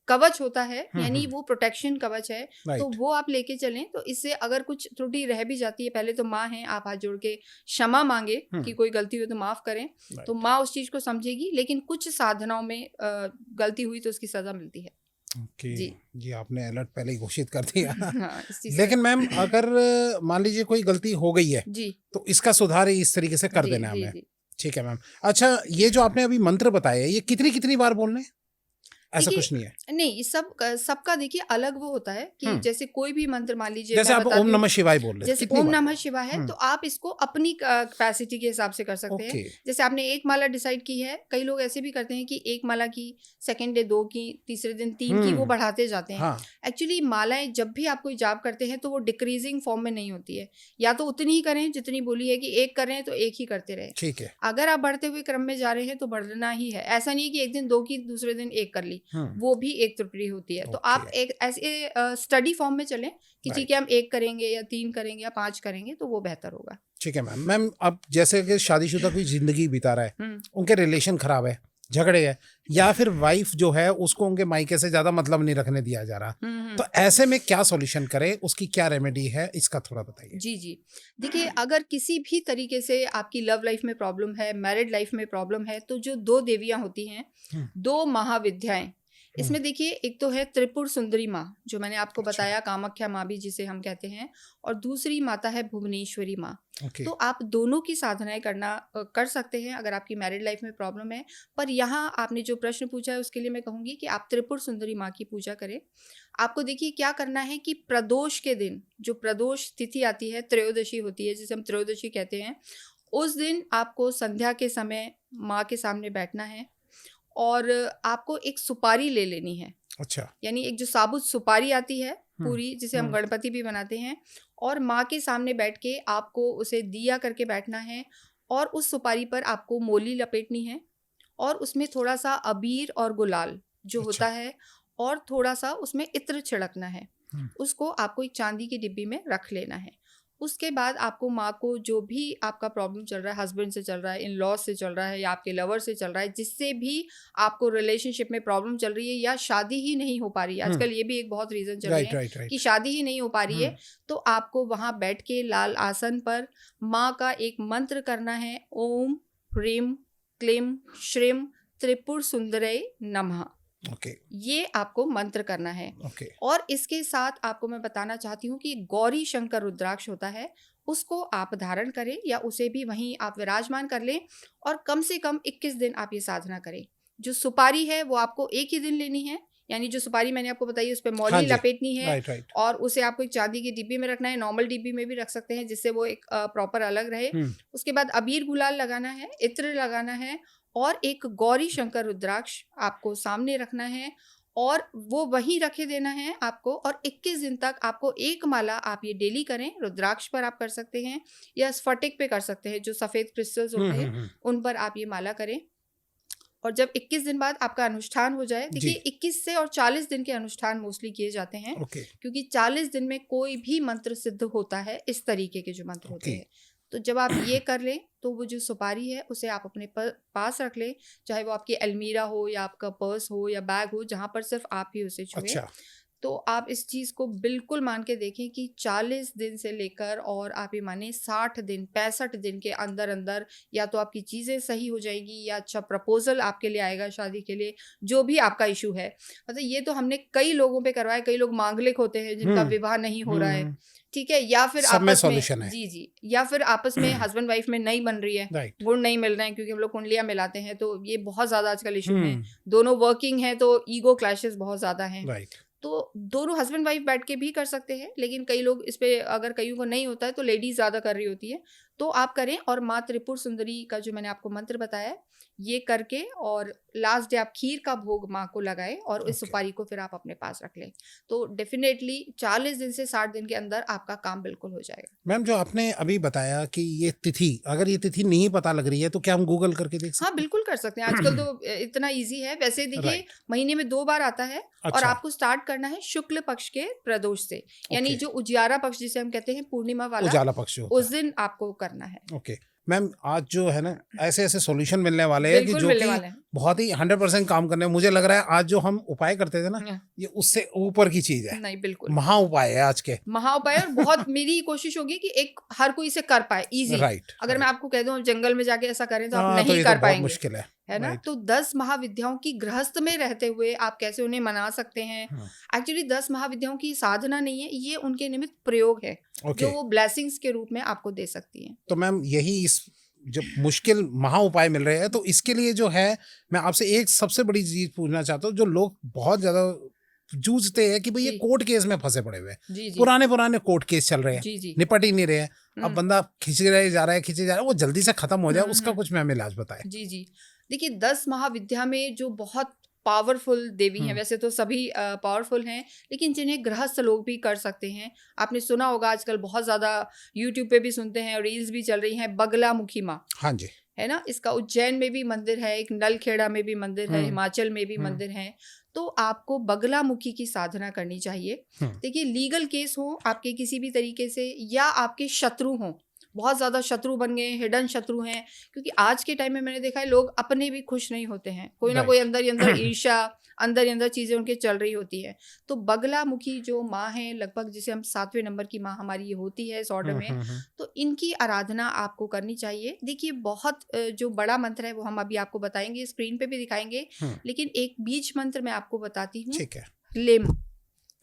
कवच होता है, यानी वो प्रोटेक्शन कवच है। तो वो आप लेके चलें। तो इससे अगर कुछ त्रुटि रह भी जाती है, पहले तो माँ है, आप हाथ जोड़ के क्षमा मांगे कि कोई गलती हुई तो माफ करें, तो माँ उस चीज को समझेगी। लेकिन कुछ साधनाओं में गलती हुई तो उसकी सजा मिलती है। जी, ये आपने अलर्ट पहले ही घोषित कर दिया। हाँ, लेकिन मैम अगर मान लीजिए कोई गलती हो गई है जी, तो इसका सुधार इस तरीके से कर देना है हमें। ठीक है मैम। अच्छा, ये जो आपने अभी मंत्र बताया ये कितनी बार बोलने हैं? ऐसा कुछ नहीं है? नहीं, सबका देखिए अलग वो होता है कि जैसे कोई भी मंत्र मान लीजिए, जैसे आप ओम नमः शिवाय बोल रहे हैं, जैसे ओम नमः शिवाय है तो आप इसको अपनी कैपेसिटी के हिसाब से कर सकते हैं। जैसे आपने एक माला डिसाइड की है, कई लोग ऐसे भी करते हैं कि एक माला की, सेकंड डे 2 की, तीसरे दिन 3 की, वो बढ़ाते जाते हैं। एक्चुअली मालाएं जब भी आप कोई जाप करते हैं तो वो डिक्रीजिंग फॉर्म में नहीं होती है। या तो उतनी ही करें जितनी बोली है कि एक करें तो एक ही करते रहे। ठीक है। अगर आप बढ़ते हुए क्रम में जा रहे हैं तो बढ़ना ही है। ऐसा नहीं कि एक दिन 2 की, दूसरे दिन 1 कर ली, वो भी एक त्रिपुरी होती है। तो आप एक ऐसे स्टडी फॉर्म में चलें कि ठीक है हम 1 करेंगे या 3 करेंगे या 5 करेंगे तो वो बेहतर होगा। ठीक है मैम अब जैसे कि शादीशुदा कोई जिंदगी बिता रहा है, उनके रिलेशन खराब है, झगड़े है, या फिर वाइफ जो है उसको उनके मायके से ज्यादा मतलब नहीं रखने दिया जा रहा, तो ऐसे में क्या सॉल्यूशन करे, उसकी क्या रेमेडी है, इसका थोड़ा बताइए। जी देखिए, अगर किसी भी तरीके से आपकी लव लाइफ में प्रॉब्लम है, मैरिड लाइफ में प्रॉब्लम है, तो जो 2 देवियां होती हैं, 2 महाविद्याएं, इसमें देखिए एक तो है त्रिपुर सुंदरी माँ जो मैंने आपको बताया, कामाख्या माँ भी जिसे हम कहते हैं, और दूसरी माता है भुवनेश्वरी माँ। तो आप दोनों की साधनाएं कर सकते हैं अगर आपकी मैरिड लाइफ में प्रॉब्लम है। पर यहाँ आपने जो प्रश्न पूछा है उसके लिए मैं कहूँगी कि आप त्रिपुर सुंदरी माँ की पूजा करें। आपको देखिए क्या करना है कि प्रदोष के दिन, जो प्रदोष तिथि आती है, त्रयोदशी होती है जिसे हम त्रयोदशी कहते हैं, उस दिन आपको संध्या के समय माँ के सामने बैठना है और आपको एक सुपारी ले लेनी है। अच्छा। यानी एक जो साबुत सुपारी आती है पूरी, जिसे हम गणपति भी बनाते हैं, और माँ के सामने बैठ के आपको उसे दिया करके बैठना है और उस सुपारी पर आपको मोली लपेटनी है और उसमें थोड़ा सा अबीर और गुलाल जो होता है और थोड़ा सा उसमें इत्र छिड़कना है। उसको आपको एक चांदी की डिब्बी में रख लेना है। उसके बाद आपको माँ को जो भी आपका प्रॉब्लम चल रहा है, हस्बैंड से चल रहा है, इन लॉज से चल रहा है या आपके लवर से चल रहा है, जिससे भी आपको रिलेशनशिप में प्रॉब्लम चल रही है या शादी ही नहीं हो पा रही है, आजकल ये भी एक बहुत रीजन चल रही है कि शादी ही नहीं हो पा रही है, तो आपको वहाँ बैठ के लाल आसन पर माँ का एक मंत्र करना है, ओम ह्रीम क्लीम श्रीम त्रिपुर सुंदरय नमः। ये आपको मंत्र करना है। और इसके साथ आपको मैं बताना चाहती हूँ कि गौरी शंकर रुद्राक्ष होता है, उसको आप धारण करें या उसे भी वहीं आप विराजमान कर लें और कम से कम 21 दिन आप ये साधना करें। जो सुपारी है वो आपको एक ही दिन लेनी है, यानी जो सुपारी मैंने आपको बताई उस पर मौली लपेटनी है और उसे आपको एक चांदी की डिब्बी में रखना है, नॉर्मल डिब्बी में भी रख सकते हैं जिससे वो एक प्रॉपर अलग रहे। उसके बाद अबीर गुलाल लगाना है, इत्र लगाना है और एक गौरी शंकर रुद्राक्ष आपको सामने रखना है और वो वहीं रखे देना है आपको। और 21 दिन तक आपको एक माला आप ये डेली करें। रुद्राक्ष पर आप कर सकते हैं या स्फटिक पे कर सकते हैं, जो सफ़ेद क्रिस्टल्स होते हैं उन पर आप ये माला करें। और जब 21 दिन बाद आपका अनुष्ठान हो जाए, देखिए 21 से और 40 दिन के अनुष्ठान मोस्टली किए जाते हैं, क्योंकि 40 दिन में कोई भी मंत्र सिद्ध होता है, इस तरीके के जो मंत्र होते हैं। तो जब आप ये कर लें तो वो जो सुपारी है उसे आप अपने पास रख लें, चाहे वो आपकी अलमीरा हो या आपका पर्स हो या बैग हो, जहाँ पर सिर्फ आप ही उसे छुएं। तो आप इस चीज़ को बिल्कुल मान के देखें कि 40 दिन से लेकर और आप ये माने 60 दिन 65 दिन के अंदर अंदर या तो आपकी चीज़ें सही हो जाएगी या अच्छा प्रपोजल आपके लिए आएगा शादी के लिए, जो भी आपका इशू है। मतलब ये तो हमने कई लोगों पे करवाया, कई लोग मांगलिक होते हैं जिनका विवाह नहीं हो रहा है, ठीक है, या फिर आपस में जी या फिर आपस में हस्बैंड वाइफ में नहीं बन रही है, गुण नहीं मिल रहे हैं, क्योंकि हम लोग कुंडलियां मिलाते हैं तो ये बहुत ज़्यादा आजकल इशू है। दोनों वर्किंग है तो ईगो क्लैशेस बहुत ज़्यादा हैं। तो दोनों हस्बैंड वाइफ बैठ के भी कर सकते हैं, लेकिन कई लोग इस पे अगर कईयों को नहीं होता है तो लेडीज ज़्यादा कर रही होती है, तो आप करें। और माँ त्रिपुर सुंदरी का जो मैंने आपको मंत्र बताया ये करके और लास्ट डे आप खीर का भोग माँ को लगाएं और इस सुपारी को फिर आप अपने पास रख लें, तो डेफिनेटली 40 दिन से 60 दिन के अंदर आपका काम बिल्कुल हो जाएगा। मैम जो आपने अभी बताया कि ये तिथि, अगर ये तिथि नहीं पता लग रही है तो क्या हम गूगल करके देख सकते हैं? हाँ बिल्कुल कर सकते हैं, आजकल तो इतना इजी है। वैसे देखिए महीने में 2 बार आता है और आपको स्टार्ट करना है शुक्ल पक्ष के प्रदोष से, यानी जो उजियारा पक्ष जिसे हम कहते हैं पूर्णिमा वाला, उजाला पक्ष उस दिन आपको करना है। मैम आज जो है ना ऐसे ऐसे सॉल्यूशन मिलने वाले हैं कि जो कि बहुत ही 100% काम करने, मुझे लग रहा है आज जो हम उपाय करते थे ना ये उससे ऊपर की चीज है। नहीं बिल्कुल महा उपाय है आज के, महा उपाय। और बहुत मेरी कोशिश होगी कि एक हर कोई इसे कर पाए इजी। अगर मैं आपको कह दूं जंगल में जाके ऐसा करें तो आप नहीं कर पाएंगे, मुश्किल है ना। तो 10 महाविद्याओं की गृहस्थ में रहते हुए आप कैसे उन्हें मना सकते हैं। एक्चुअली 10 महाविद्याओं की साधना नहीं है, ये उनके निमित्त प्रयोग है जो वो ब्लेसिंग्स के रूप में आपको दे सकती है। तो मैम यही इस जब मुश्किल महा उपाय मिल रहे हैं तो इसके लिए जो है मैं आपसे एक सबसे बड़ी चीज पूछना चाहता हूँ, जो लोग बहुत ज्यादा जूझते हैं कि भाई ये कोर्ट केस में फंसे पड़े हुए हैं, पुराने कोर्ट केस चल रहे हैं, निपट ही नहीं रहे हैं, अब बंदा खिंचे जा रहा है, वो जल्दी से खत्म हो जाए, उसका कुछ मैम इलाज बताएं। जी देखिए 10 महाविद्या में जो बहुत पावरफुल देवी हैं, वैसे तो सभी पावरफुल हैं, लेकिन जिन्हें गृहस्थ लोग भी कर सकते हैं। आपने सुना होगा आजकल बहुत ज़्यादा यूट्यूब पे भी सुनते हैं, रील्स भी चल रही हैं, बगलामुखी माँ। हाँ जी, है ना। इसका उज्जैन में भी मंदिर है, एक नलखेड़ा में भी मंदिर है, हिमाचल में भी मंदिर है। तो आपको बगलामुखी की साधना करनी चाहिए। देखिए, लीगल केस हो आपके किसी भी तरीके से, या आपके शत्रु हों, बहुत ज़्यादा शत्रु बन गए, हिडन शत्रु हैं, क्योंकि आज के टाइम में मैंने देखा है लोग अपने भी खुश नहीं होते हैं, कोई ना कोई अंदर ही अंदर ईर्ष्या, अंदर ही अंदर चीज़ें उनके चल रही होती है। तो बगलामुखी जो माँ है, लगभग जिसे हम 7वें नंबर की माँ हमारी ये होती है इस ऑर्डर में, तो इनकी आराधना आपको करनी चाहिए। देखिए, बहुत जो बड़ा मंत्र है वो हम अभी आपको बताएंगे, स्क्रीन पे भी दिखाएंगे, लेकिन एक बीज मंत्र मैं आपको बताती हूँ। ठीक है। ह्लिम,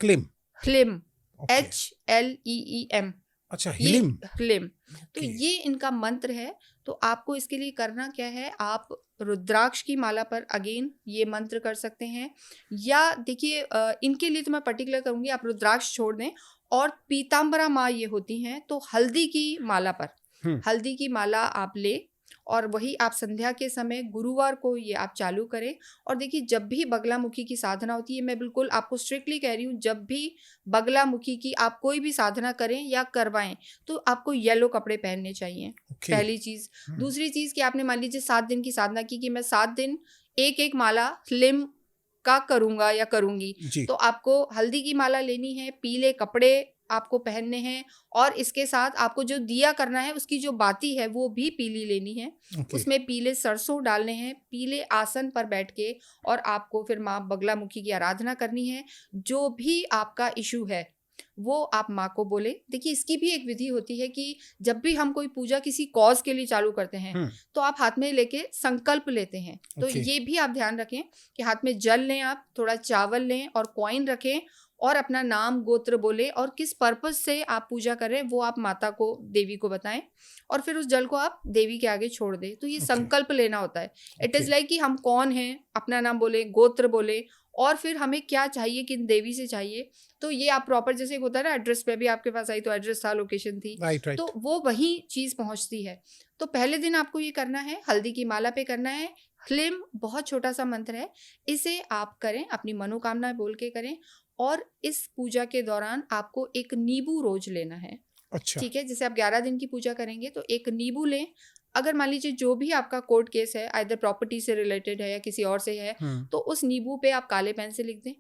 क्लिम, ह्लिम, HLEEM। अच्छा, हिलिम, ह्लिम, तो ये इनका मंत्र है। तो आपको इसके लिए करना क्या है, आप रुद्राक्ष की माला पर अगेन ये मंत्र कर सकते हैं, या देखिए इनके लिए तो मैं पर्टिकुलर करूंगी आप रुद्राक्ष छोड़ दें, और पीताम्बरा माँ ये होती हैं, तो हल्दी की माला पर हल्दी की माला आप ले, और वही आप संध्या के समय गुरुवार को ये आप चालू करें। और देखिए, जब भी बगलामुखी की साधना होती है, मैं बिल्कुल आपको स्ट्रिक्टली कह रही हूँ, जब भी बगलामुखी की आप कोई भी साधना करें या करवाएं, तो आपको येलो कपड़े पहनने चाहिए। पहली चीज। दूसरी चीज कि आपने मान लीजिए 7 दिन की साधना की कि मैं 7 दिन एक एक माला ह्लिम का करूंगा या करूंगी, तो आपको हल्दी की माला लेनी है, पीले कपड़े आपको पहनने हैं, और इसके साथ आपको जो दिया करना है उसकी जो बाती है वो भी पीली लेनी है। उसमें पीले सरसों डालने हैं, पीले आसन पर बैठ के, और आपको फिर माँ बगलामुखी की आराधना करनी है। जो भी आपका इशू है वो आप माँ को बोले। देखिए, इसकी भी एक विधि होती है कि जब भी हम कोई पूजा किसी कॉज के लिए चालू करते हैं, तो आप हाथ में लेके संकल्प लेते हैं। तो ये भी आप ध्यान रखें कि हाथ में जल लें, आप थोड़ा चावल लें और कॉइन रखें, और अपना नाम गोत्र बोले, और किस पर्पस से आप पूजा कर रहे हैं वो आप माता को, देवी को बताएं, और फिर उस जल को आप देवी के आगे छोड़ दें। तो ये संकल्प लेना होता है। इट इज़ लाइक कि हम कौन हैं, अपना नाम बोले, गोत्र बोले, और फिर हमें क्या चाहिए, किन देवी से चाहिए। तो ये आप प्रॉपर, जैसे होता है ना, एड्रेस पे भी आपके पास आई तो एड्रेस था, लोकेशन थी, right. तो वो वही चीज़ पहुंचती है। तो पहले दिन आपको ये करना है, हल्दी की माला पे करना है। ह्लिम बहुत छोटा सा मंत्र है, इसे आप करें, अपनी मनोकामना बोल के करें, और इस पूजा के दौरान आपको एक नींबू रोज लेना है। अच्छा, ठीक है, जैसे आप 11 दिन की पूजा करेंगे तो एक नींबू लें। अगर मान लीजिए जो भी आपका कोर्ट केस है, आइदर प्रॉपर्टी से रिलेटेड है या किसी और से है, तो उस नींबू पे आप काले पेन से लिख दें।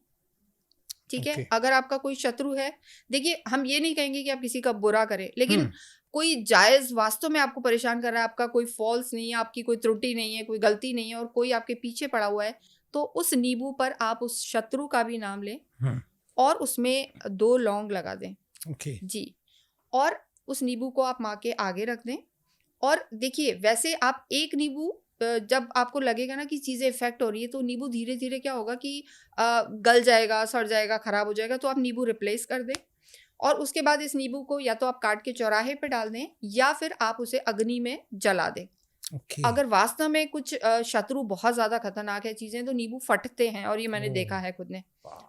ठीक है। अगर आपका कोई शत्रु है, देखिए हम ये नहीं कहेंगे कि आप किसी का बुरा करें, लेकिन कोई जायज वास्तव में आपको परेशान कर रहा है, आपका कोई फॉल्स नहीं है, आपकी कोई त्रुटि नहीं है, कोई गलती नहीं है, और कोई आपके पीछे पड़ा हुआ है, तो उस नींबू पर आप उस शत्रु का भी नाम लें, और उसमें 2 लौंग लगा दें। जी, और उस नींबू को आप माँ के आगे रख दें। और देखिए, वैसे आप एक नींबू, जब आपको लगेगा ना कि चीज़ें इफेक्ट हो रही है, तो नींबू धीरे धीरे क्या होगा कि गल जाएगा, सड़ जाएगा, खराब हो जाएगा, तो आप नींबू रिप्लेस कर दें। और उसके बाद इस नींबू को या तो आप काट के चौराहे पे डाल दें, या फिर आप उसे अग्नि में जला दें। अगर वास्तव में कुछ शत्रु बहुत ज़्यादा खतरनाक है चीज़ें, तो नींबू फटते हैं, और ये मैंने देखा है खुद ने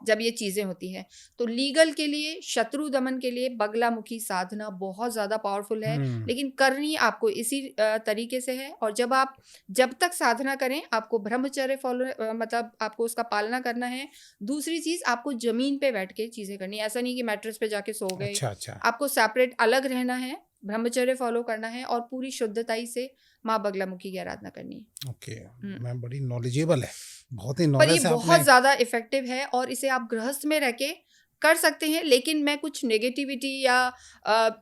जब ये चीज़ें होती हैं। तो लीगल के लिए, शत्रु दमन के लिए बगलामुखी साधना बहुत ज़्यादा पावरफुल है, लेकिन करनी आपको इसी तरीके से है। और जब तक साधना करें, आपको ब्रह्मचर्य फॉलो, मतलब आपको उसका पालना करना है। दूसरी चीज़, आपको ज़मीन पे बैठ के चीज़ें करनी है, ऐसा नहीं कि मैट्रेस पे जाके सो गए। अच्छा। आपको सेपरेट अलग रहना है, ब्रह्मचर्य फॉलो करना है, और पूरी शुद्धताई से माँ बगलामुखी की आराधना करनी है। ओके, मैम बड़ी नॉलेजेबल है, बहुत ही पर नॉलेज ये है। बहुत ज़्यादा इफेक्टिव है, और इसे आप गृहस्थ में रह के कर सकते हैं। लेकिन मैं कुछ नेगेटिविटी या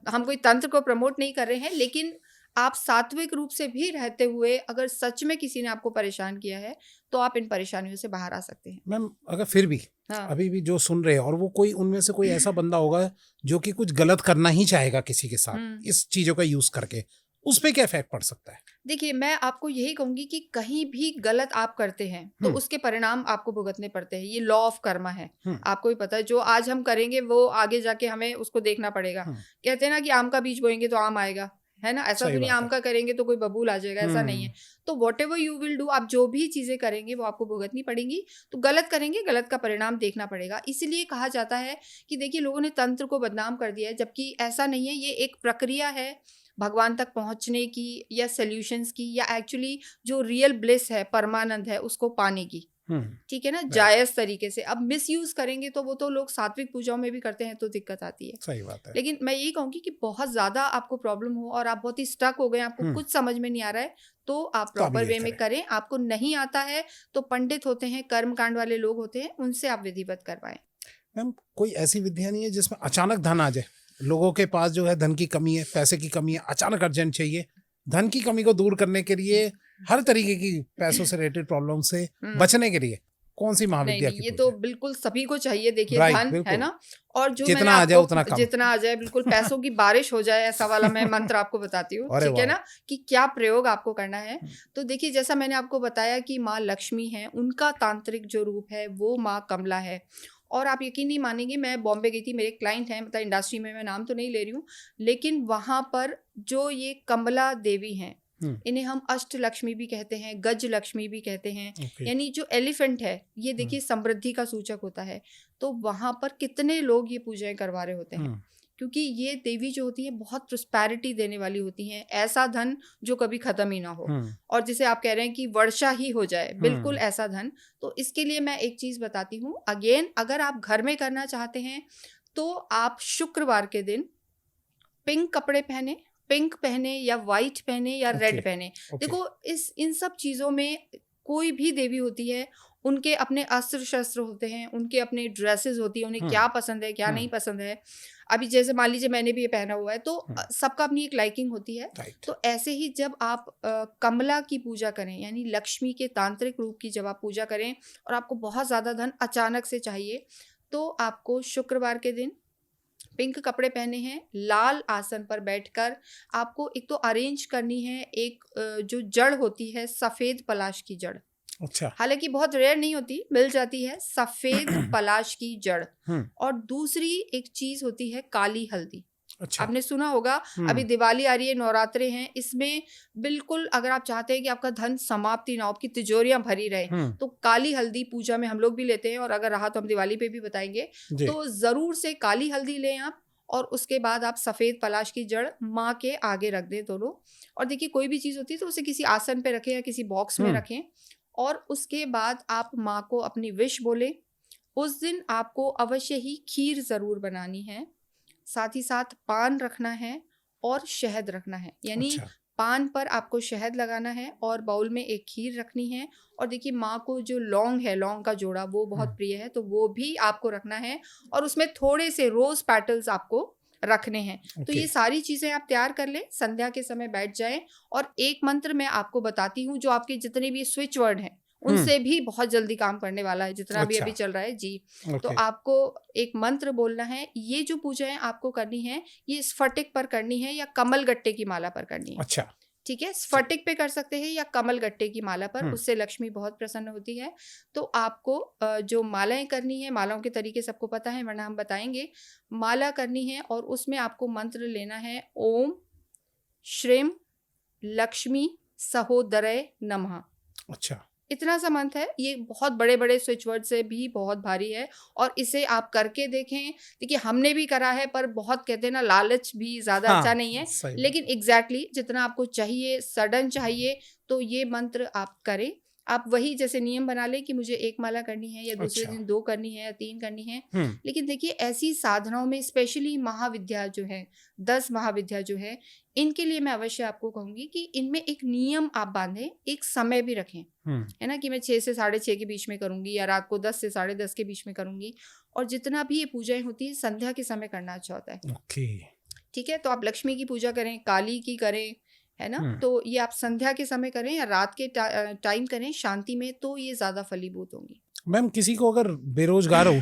हम कोई तंत्र को प्रमोट नहीं कर रहे हैं, लेकिन आप सात्विक रूप से भी रहते हुए, अगर सच में किसी ने आपको परेशान किया है, तो आप इन परेशानियों से बाहर आ सकते हैं। मैम, अगर फिर भी अभी भी जो सुन रहे हैं, और वो कोई उनमें से कोई ऐसा बंदा होगा जो कि कुछ गलत करना ही चाहेगा किसी के साथ इस चीजों का यूज करके, उस पे क्या इफेक्ट पड़ सकता है? देखिए, मैं आपको यही कहूंगी कि कहीं भी गलत आप करते हैं तो उसके परिणाम आपको भुगतने पड़ते हैं। ये लॉ ऑफ कर्मा है, आपको भी पता है। जो आज हम करेंगे वो आगे जाके हमें उसको देखना पड़ेगा। कहते हैं ना कि आम का बीज बोएंगे तो आम आएगा, है ना। ऐसा तो नहीं आम का करेंगे तो कोई बबूल आ जाएगा, ऐसा नहीं है। तो what ever you will do, आप जो भी चीजें करेंगे वो आपको भुगतनी पड़ेंगी। तो गलत करेंगे, गलत का परिणाम देखना पड़ेगा। इसीलिए कहा जाता है कि देखिए, लोगों ने तंत्र को बदनाम कर दिया है, जबकि ऐसा नहीं है। ये एक प्रक्रिया है भगवान तक पहुंचने की, या सॉल्यूशंस की, या एक्चुअली जो रियल ब्लिस है, परमानंद है, उसको पाने की। ठीक है ना, जायज तरीके से। अब मिस यूज करेंगे तो वो तो लोग सात्विक पूजाओं में भी करते हैं तो दिक्कत आती है। सही बात है। लेकिन मैं यही कहूंगी कि बहुत ज्यादा आपको प्रॉब्लम हो और आप बहुत ही स्टक हो गए, आपको कुछ समझ में नहीं आ रहा है, तो आप तो आप प्रॉपर ये वे में करें। आपको नहीं आता है तो पंडित होते हैं, कर्मकांड वाले लोग होते हैं, उनसे आप विधिवत करवाएं। मैम कोई ऐसी विद्या नहीं है जिसमें अचानक धन आ जाए? लोगों के पास जो है धन की कमी है, पैसे की कमी है, अचानक अर्जेंट चाहिए। धन की कमी को दूर करने के लिए, हर तरीके की पैसों से रिलेटेड प्रॉब्लम से बचने के लिए कौन सी नहीं महाविद्या नहीं, की ये पूजा तो है? बिल्कुल सभी को चाहिए। देखिए राइट, धन है बिल्कुल। ना, और जो मैंने जितना आ जाए उतना आपको कम। जितना आ जाए, बिल्कुल पैसों की बारिश हो जाए, ऐसा वाला मैं मंत्र आपको बताती हूँ। अरे ठीक है वाह। ना, कि क्या प्रयोग आपको करना है। तो देखिए, जैसा मैंने आपको बताया कि माँ लक्ष्मी है, उनका तांत्रिक जो रूप है वो माँ कमला है। और आप यकीन नहीं मानेंगे, मैं बॉम्बे गई थी, मेरे क्लाइंट हैं, मतलब इंडस्ट्री में, मैं नाम तो नहीं ले रही हूँ, लेकिन वहां पर जो ये कमला देवी हैं, इन्हें हम अष्ट लक्ष्मी भी कहते हैं, गज लक्ष्मी भी कहते हैं। ओके। यानी जो एलिफेंट है, ये देखिए समृद्धि का सूचक होता है। तो वहां पर कितने लोग ये पूजाएं करवा रहे होते हैं, क्योंकि ये देवी जो होती है बहुत प्रोस्पैरिटी देने वाली होती हैं, ऐसा धन जो कभी खत्म ही ना हो। और जिसे आप कह रहे हैं कि वर्षा ही हो जाए, बिल्कुल ऐसा धन। तो इसके लिए मैं एक चीज बताती हूँ अगेन, अगर आप घर में करना चाहते हैं तो आप शुक्रवार के दिन पिंक कपड़े पहने, पिंक पहने या वाइट पहने या रेड पहने। देखो, इन सब चीजों में कोई भी देवी होती है, उनके अपने अस्त्र शस्त्र होते हैं, उनके अपने ड्रेसेस होती है, उन्हें क्या पसंद है क्या नहीं पसंद है। अभी जैसे मान लीजिए मैंने भी ये पहना हुआ है, तो सबका अपनी एक लाइकिंग होती है। तो ऐसे ही जब आप कमला की पूजा करें, यानी लक्ष्मी के तांत्रिक रूप की जब आप पूजा करें और आपको बहुत ज्यादा धन अचानक से चाहिए, तो आपको शुक्रवार के दिन पिंक कपड़े पहने हैं, लाल आसन पर बैठकर आपको एक तो अरेंज करनी है एक जो जड़ होती है, सफेद पलाश की जड़। अच्छा। हालांकि बहुत रेयर नहीं होती, मिल जाती है सफेद पलाश की जड़। और दूसरी एक चीज होती है काली हल्दी। अच्छा। आपने सुना होगा, अभी दिवाली आ रही है, नवरात्रे हैं, इसमें बिल्कुल अगर आप चाहते हैं कि आपका धन समाप्ति ना हो, आपकी तिजोरियां भरी रहे, तो काली हल्दी पूजा में हम लोग भी लेते हैं, और अगर रहा तो हम दिवाली पे भी बताएंगे। तो जरूर से काली हल्दी लें आप, और उसके बाद आप सफेद पलाश की जड़ माँ के आगे रख दें दोनों। और देखिए, कोई भी चीज होती है तो उसे किसी आसन पे रखें या किसी बॉक्स में रखें, और उसके बाद आप माँ को अपनी विश बोले। उस दिन आपको अवश्य ही खीर जरूर बनानी है, साथ ही साथ पान रखना है और शहद रखना है। यानी पान पर आपको शहद लगाना है और बाउल में एक खीर रखनी है। और देखिए, माँ को जो लौंग है, लौंग का जोड़ा, वो बहुत प्रिय है, तो वो भी आपको रखना है, और उसमें थोड़े से रोज पेटल्स आपको रखने हैं। तो ये सारी चीजें आप तैयार कर लें, संध्या के समय बैठ जाएं। और एक मंत्र मैं आपको बताती हूँ जो आपके जितने भी स्विच वर्ड हैं उनसे भी बहुत जल्दी काम करने वाला है, जितना भी अभी चल रहा है जी। तो आपको एक मंत्र बोलना है। ये जो पूजाएं आपको करनी है, ये स्फटिक पर करनी है या कमल गट्टे की माला पर करनी है। अच्छा, ठीक है, स्फटिक पे कर सकते हैं या कमल गट्टे की माला पर, उससे लक्ष्मी बहुत प्रसन्न होती है। तो आपको जो मालाएं करनी है, मालाओं के तरीके सबको पता है, वरना हम बताएंगे। माला करनी है और उसमें आपको मंत्र लेना है, ओम श्रीम लक्ष्मी सहोदरय नमः। अच्छा, इतना सा मंत्र है, ये बहुत बड़े बड़े स्विच वर्ड से भी बहुत भारी है, और इसे आप करके देखें। देखिए, हमने भी करा है, पर बहुत कहते हैं ना, लालच भी ज्यादा अच्छा नहीं है, लेकिन एग्जैक्टली जितना आपको चाहिए, सडन चाहिए, तो ये मंत्र आप करें। आप वही जैसे नियम बना लें कि मुझे एक माला करनी है, या दूसरे दिन 2 करनी है, या 3 करनी है। लेकिन देखिए, ऐसी साधनाओं में स्पेशली महाविद्या जो है, 10 महाविद्या जो है, इनके लिए मैं अवश्य आपको कहूंगी कि इनमें एक नियम आप बांधें, एक समय भी रखें, है ना, कि मैं 6 से 6:30 के बीच में करूंगी, या रात को 10 से 10:30 के बीच में करूंगी। और जितना भी ये पूजाएं होती है, संध्या के समय करना अच्छा होता है। ठीक है, तो आप लक्ष्मी की पूजा करें, काली की करें, है ना, तो ये आप संध्या के समय करें या रात के टाइम करें शांति में, तो ये ज्यादा फलीभूत होंगी। मैम, किसी को अगर बेरोजगार हो,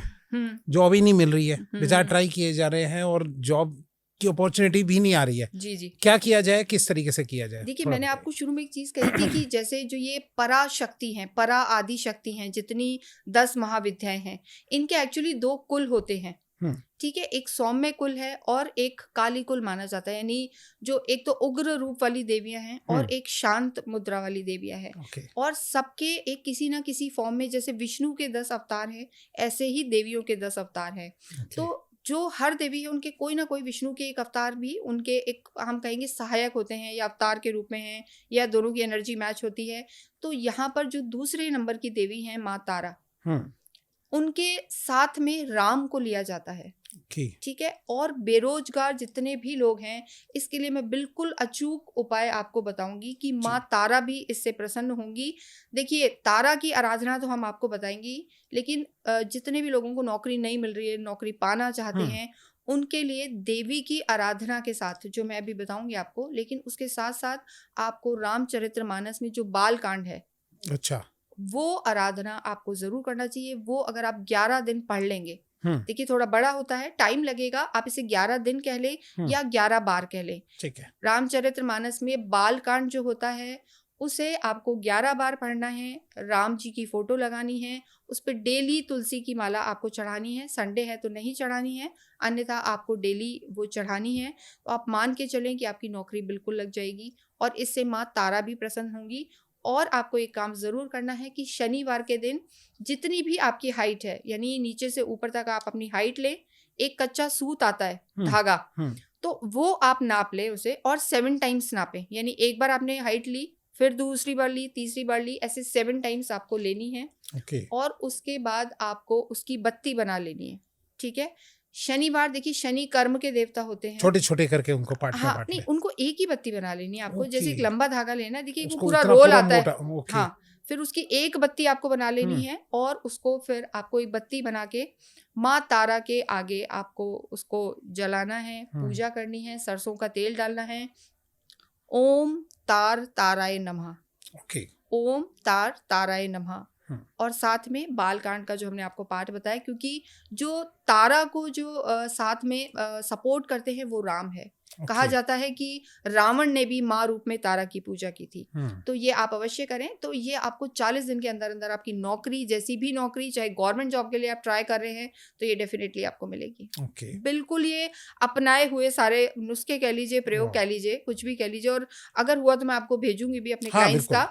जॉब ही नहीं मिल रही है, बेचारा ट्राई किए जा रहे हैं और जॉब की अपॉर्चुनिटी भी नहीं आ रही है, जी, क्या किया जाए, किस तरीके से किया जाए? देखिए, मैंने आपको शुरू में एक चीज कही थी कि जैसे जो ये पराशक्ति हैं, परा आदि शक्ति हैं, जितनी 10 महाविद्याएं हैं, इनके एक्चुअली 2 कुल होते हैं। ठीक है, एक सौम्य कुल है और एक काली कुल माना जाता है। यानी जो एक तो उग्र रूप वाली देवियां हैं और एक शांत मुद्रा वाली देवियां हैं। और सबके एक किसी ना किसी फॉर्म में, जैसे विष्णु के 10 अवतार हैं, ऐसे ही देवियों के 10 अवतार हैं। तो जो हर देवी है उनके कोई ना कोई विष्णु के एक अवतार भी उनके एक हम कहेंगे सहायक होते हैं या अवतार के रूप में हैं या दोनों की एनर्जी मैच होती है। तो यहाँ पर जो दूसरे नंबर की देवी हैं माँ तारा, उनके साथ में राम को लिया जाता है। ठीक है। और बेरोजगार जितने भी लोग हैं, इसके लिए मैं बिल्कुल अचूक उपाय आपको बताऊंगी कि माँ तारा भी इससे प्रसन्न होंगी। देखिए, तारा की आराधना तो हम आपको बताएंगी, लेकिन जितने भी लोगों को नौकरी नहीं मिल रही है, नौकरी पाना चाहते हैं, उनके लिए देवी की आराधना के साथ जो मैं अभी बताऊंगी आपको, लेकिन उसके साथ साथ आपको रामचरितमानस में जो बाल कांड है, अच्छा, वो आराधना आपको जरूर करना चाहिए। वो अगर आप 11 दिन पढ़ लेंगे, देखिए थोड़ा बड़ा होता है, टाइम लगेगा, आप इसे 11 दिन कह ले या 11 बार कह ले। ठीक है। रामचरितमानस में बाल कांड जो होता है उसे आपको 11 बार पढ़ना है। राम जी की फोटो लगानी है, उस पर डेली तुलसी की माला आपको चढ़ानी है। संडे है तो नहीं चढ़ानी है, अन्यथा आपको डेली वो चढ़ानी है। तो आप मान के चलें कि आपकी नौकरी बिल्कुल लग जाएगी और इससे माँ तारा भी प्रसन्न होंगी। और आपको एक काम जरूर करना है कि शनिवार के दिन जितनी भी आपकी हाइट है, यानी नीचे से ऊपर तक आप अपनी हाइट ले, एक कच्चा सूत आता है धागा, तो वो आप नाप ले उसे और 7 टाइम्स नापें। यानी एक बार आपने हाइट ली, फिर दूसरी बार ली, तीसरी बार ली, ऐसे 7 टाइम्स आपको लेनी है। और उसके बाद आपको उसकी बत्ती बना लेनी है। ठीक है। शनिवार, देखिए शनि कर्म के देवता होते हैं, छोटे छोटे करके उनको बांट नहीं, उनको एक ही बत्ती बना लेनी है आपको। जैसे एक लंबा धागा लेना, देखिए वो पूरा रोल आता है, हाँ, फिर उसकी एक बत्ती आपको बना लेनी है और उसको फिर आपको एक बत्ती बना के माँ तारा के आगे आपको उसको जलाना है, पूजा करनी है, सरसों का तेल डालना है। ओम तार ताराय नमः, ओम तार ताराय नमः। और साथ में बालकांड का जो हमने आपको पाठ बताया, क्योंकि जो तारा को जो साथ में सपोर्ट करते हैं वो राम है। कहा जाता है कि रावण ने भी माँ रूप में तारा की पूजा की थी। तो ये आप अवश्य करें। तो ये आपको 40 दिन के अंदर अंदर आपकी नौकरी, जैसी भी नौकरी, चाहे गवर्नमेंट जॉब के लिए आप ट्राई कर रहे हैं, तो ये डेफिनेटली आपको मिलेगी। बिल्कुल ये अपनाए हुए सारे नुस्खे कह लीजिए, प्रयोग कह लीजिए, कुछ भी कह लीजिए। और अगर हुआ तो मैं आपको भेजूंगी भी अपने क्लाइंट्स का।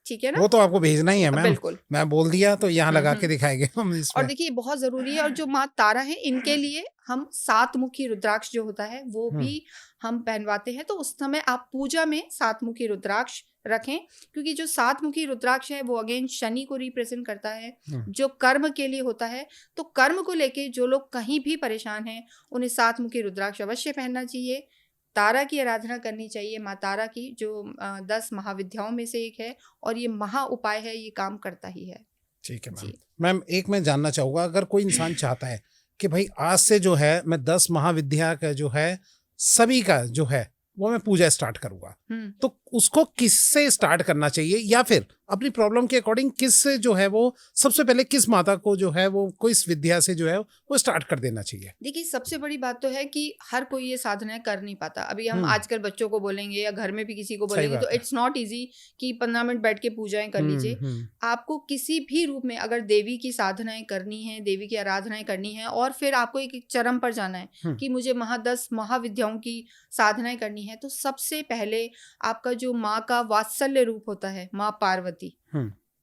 ठीक है ना, वो तो आपको भेजना ही है मैम। बिल्कुल, मैं बोल दिया तो यहाँ लगा के दिखाएंगे हम इसमें। और देखिए बहुत जरूरी है। और जो माँ तारा है, इनके लिए हम 7 मुखी रुद्राक्ष जो होता है वो भी हम पहनवाते हैं। तो उस समय आप पूजा में 7 मुखी रुद्राक्ष रखें, क्योंकि जो 7 मुखी रुद्राक्ष है वो अगेन शनि को रिप्रेजेंट करता है, जो कर्म के लिए होता है। तो कर्म को लेके जो लोग कहीं भी परेशान हैं, उन्हें 7 मुखी रुद्राक्ष अवश्य पहनना चाहिए। तारा की आराधना करनी चाहिए, माँ तारा की, जो 10 महाविद्याओं में से एक है और ये महा उपाय है, ये काम करता ही है। ठीक है मैम। मैम एक मैं जानना चाहूँगा, अगर कोई इंसान चाहता है कि भाई आज से जो है मैं 10 महाविद्या का जो है सभी का जो है वो मैं पूजा स्टार्ट करूंगा, तो उसको किससे स्टार्ट करना चाहिए, या फिर अपनी प्रॉब्लम के अकॉर्डिंग किससे जो है वो सबसे पहले किस माता को जो है वो कोई इस विद्या से जो है वो स्टार्ट कर देना चाहिए? देखिए सबसे बड़ी बात तो है कि हर कोई ये साधनाएं कर नहीं पाता। अभी हम आजकल बच्चों को बोलेंगे या घर में भी किसी को बोलेंगे तो इट्स नॉट इजी कि 15 मिनट बैठ के पूजाएं कर लीजिए। आपको किसी भी रूप में अगर देवी की साधनाएं करनी है, देवी की आराधनाएं करनी है, और फिर आपको एक चरम पर जाना है कि मुझे 10 महाविद्याओं की साधनाएं करनी है, तो सबसे पहले आपका जो माँ का वात्सल्य रूप होता है, माँ पार्वती,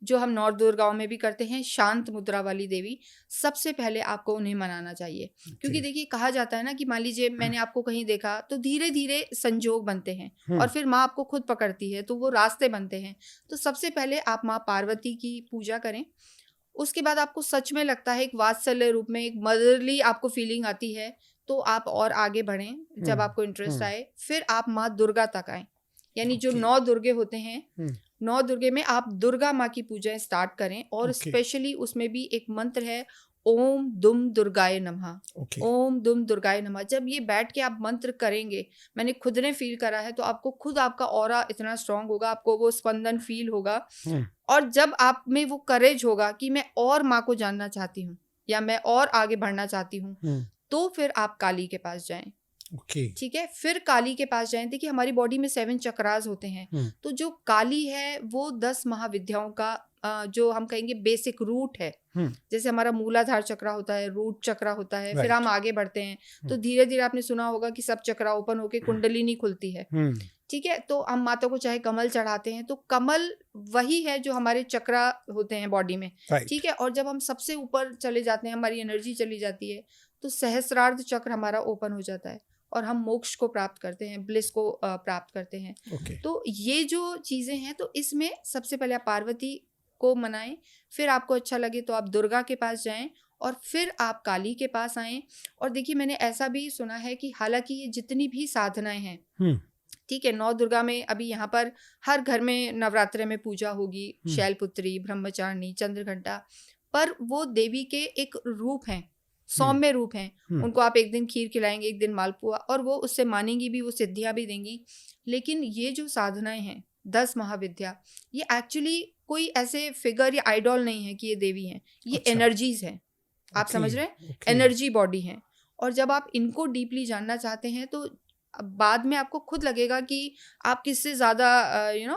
जो हम नॉर्थ दुर्गाओं में भी करते हैं, शांत मुद्रा वाली देवी, सबसे पहले आपको उन्हें मनाना चाहिए। क्योंकि देखिए कहा जाता है ना कि मान लीजिए मैंने आपको कहीं देखा तो धीरे धीरे संजोग बनते हैं और फिर माँ आपको खुद पकड़ती है, तो वो रास्ते बनते हैं। तो सबसे पहले आप माँ पार्वती की पूजा करें। उसके बाद आपको सच में लगता है एक वात्सल्य रूप में एक मदरली आपको फीलिंग आती है, तो आप और आगे बढ़ें। जब आपको इंटरेस्ट आए फिर आप माँ दुर्गा तक आए, यानी जो 9 दुर्गे होते हैं, 9 दुर्गे में आप दुर्गा माँ की पूजा स्टार्ट करें। और स्पेशली उसमें भी एक मंत्र है, ओम दुम दुर्गाय नमः, ओम दुम दुर्गाय नमः। जब ये बैठ के आप मंत्र करेंगे, मैंने खुद ने फील करा है, तो आपको खुद आपका ऑरा इतना स्ट्रांग होगा, आपको वो स्पंदन फील होगा। और जब आप में वो करेज होगा कि मैं और माँ को जानना चाहती हूँ या मैं और आगे बढ़ना चाहती हूँ, तो फिर आप काली के पास जाएं। ठीक है, फिर काली के पास जाएं। देखिए हमारी बॉडी में 7 चक्रास होते हैं, तो जो काली है वो 10 महाविद्याओं का जो हम कहेंगे बेसिक रूट है। जैसे हमारा मूलाधार चक्रा होता है, रूट चक्रा होता है, फिर हम आगे बढ़ते हैं तो धीरे धीरे आपने सुना होगा कि सब चक्रा ओपन होके कुंडलिनी खुलती है। ठीक है, तो हम माता को चाहे कमल चढ़ाते हैं, तो कमल वही है जो हमारे चक्रा होते हैं बॉडी में। ठीक है, और जब हम सबसे ऊपर चले जाते हैं, हमारी एनर्जी चली जाती है, तो सहस्रार्ध चक्र हमारा ओपन हो जाता है और हम मोक्ष को प्राप्त करते हैं, ब्लिस को प्राप्त करते हैं। ओके तो ये जो चीज़ें हैं, तो इसमें सबसे पहले आप पार्वती को मनाएं, फिर आपको अच्छा लगे तो आप दुर्गा के पास जाएं और फिर आप काली के पास आएं। और देखिए, मैंने ऐसा भी सुना है कि हालांकि ये जितनी भी साधनाएं हैं, ठीक है, 9 दुर्गा में अभी यहाँ पर हर घर में नवरात्रे में पूजा होगी, शैलपुत्री, ब्रह्मचारिणी, चंद्रघंटा, पर वो देवी के एक रूप हैं, सौम्य रूप हैं। उनको आप एक दिन खीर खिलाएंगे, एक दिन मालपुआ, और वो उससे मानेंगी भी, वो सिद्धियां भी देंगी। लेकिन ये जो साधनाएं हैं 10 महाविद्या, ये एक्चुअली कोई ऐसे फिगर या आइडॉल नहीं है कि ये देवी हैं, ये एनर्जीज हैं। आप समझ रहे हैं, एनर्जी बॉडी है। और जब आप इनको डीपली जानना चाहते हैं तो बाद में आपको खुद लगेगा कि आप किससे ज़्यादा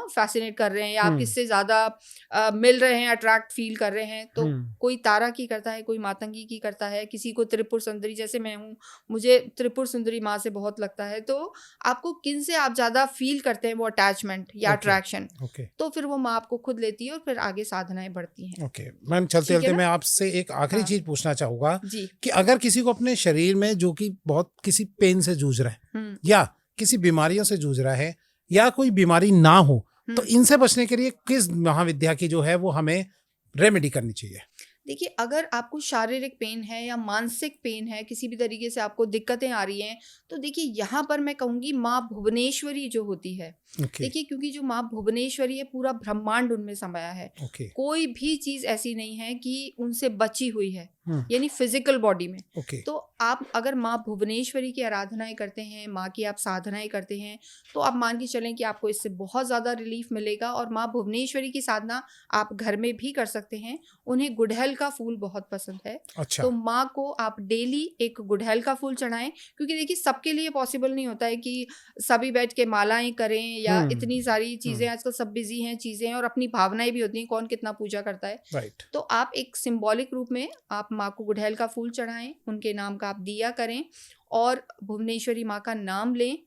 फैसिनेट कर रहे हैं, या आप किससे ज़्यादा मिल रहे हैं, अट्रैक्ट फील कर रहे हैं। तो कोई तारा की करता है, कोई मातंगी की करता है, किसी को त्रिपुर सुंदरी, जैसे मैं हूँ, मुझे त्रिपुर सुंदरी माँ से बहुत लगता है। तो आपको किन से आप ज़्यादा फील करते हैं वो अटैचमेंट या अट्रैक्शन, तो फिर वो माँ आपको खुद लेती है और फिर आगे साधनाएं बढ़ती हैं। ओके मैम, चलते चलते मैं आपसे एक आखिरी चीज पूछना चाहूँगा कि अगर किसी को अपने शरीर में जो कि बहुत किसी पेन से जूझ रहा है या किसी बीमारियों से जूझ रहा है या कोई बीमारी ना हो, तो इनसे बचने के लिए किस महाविद्या की जो है वो हमें रेमेडी करनी चाहिए? देखिए, अगर आपको शारीरिक पेन है या मानसिक पेन है, किसी भी तरीके से आपको दिक्कतें आ रही हैं, तो देखिए यहाँ पर मैं कहूँगी माँ भुवनेश्वरी जो होती है, देखिए, क्योंकि जो माँ भुवनेश्वरी है, पूरा ब्रह्मांड उनमें समाया है। कोई भी चीज ऐसी नहीं है कि उनसे बची हुई है, यानी फिजिकल बॉडी में। तो आप अगर माँ भुवनेश्वरी की आराधनाएं करते हैं, माँ की आप साधनाएं करते हैं, तो आप मान के चलें कि आपको इससे बहुत ज़्यादा रिलीफ मिलेगा। और माँ भुवनेश्वरी की साधना आप घर में भी कर सकते हैं। उन्हें गुड़हल का फूल बहुत पसंद है। अच्छा। तो माँ को आप डेली एक गुड़हल का फूल चढ़ाएं, क्योंकि देखिए सबके लिए पॉसिबल नहीं होता है कि सभी बैठ के मालाएं करें, या इतनी सारी चीजें, आजकल सब बिजी हैं, चीजें हैं, और अपनी भावनाएं भी होती हैं, कौन कितना पूजा करता है। तो आप एक सिंबॉलिक रूप में आप माँ को गुड़हल का फूल चढ़ाएं, उनके नाम का आप दिया करें और भुवनेश्वरी माँ का नाम लें,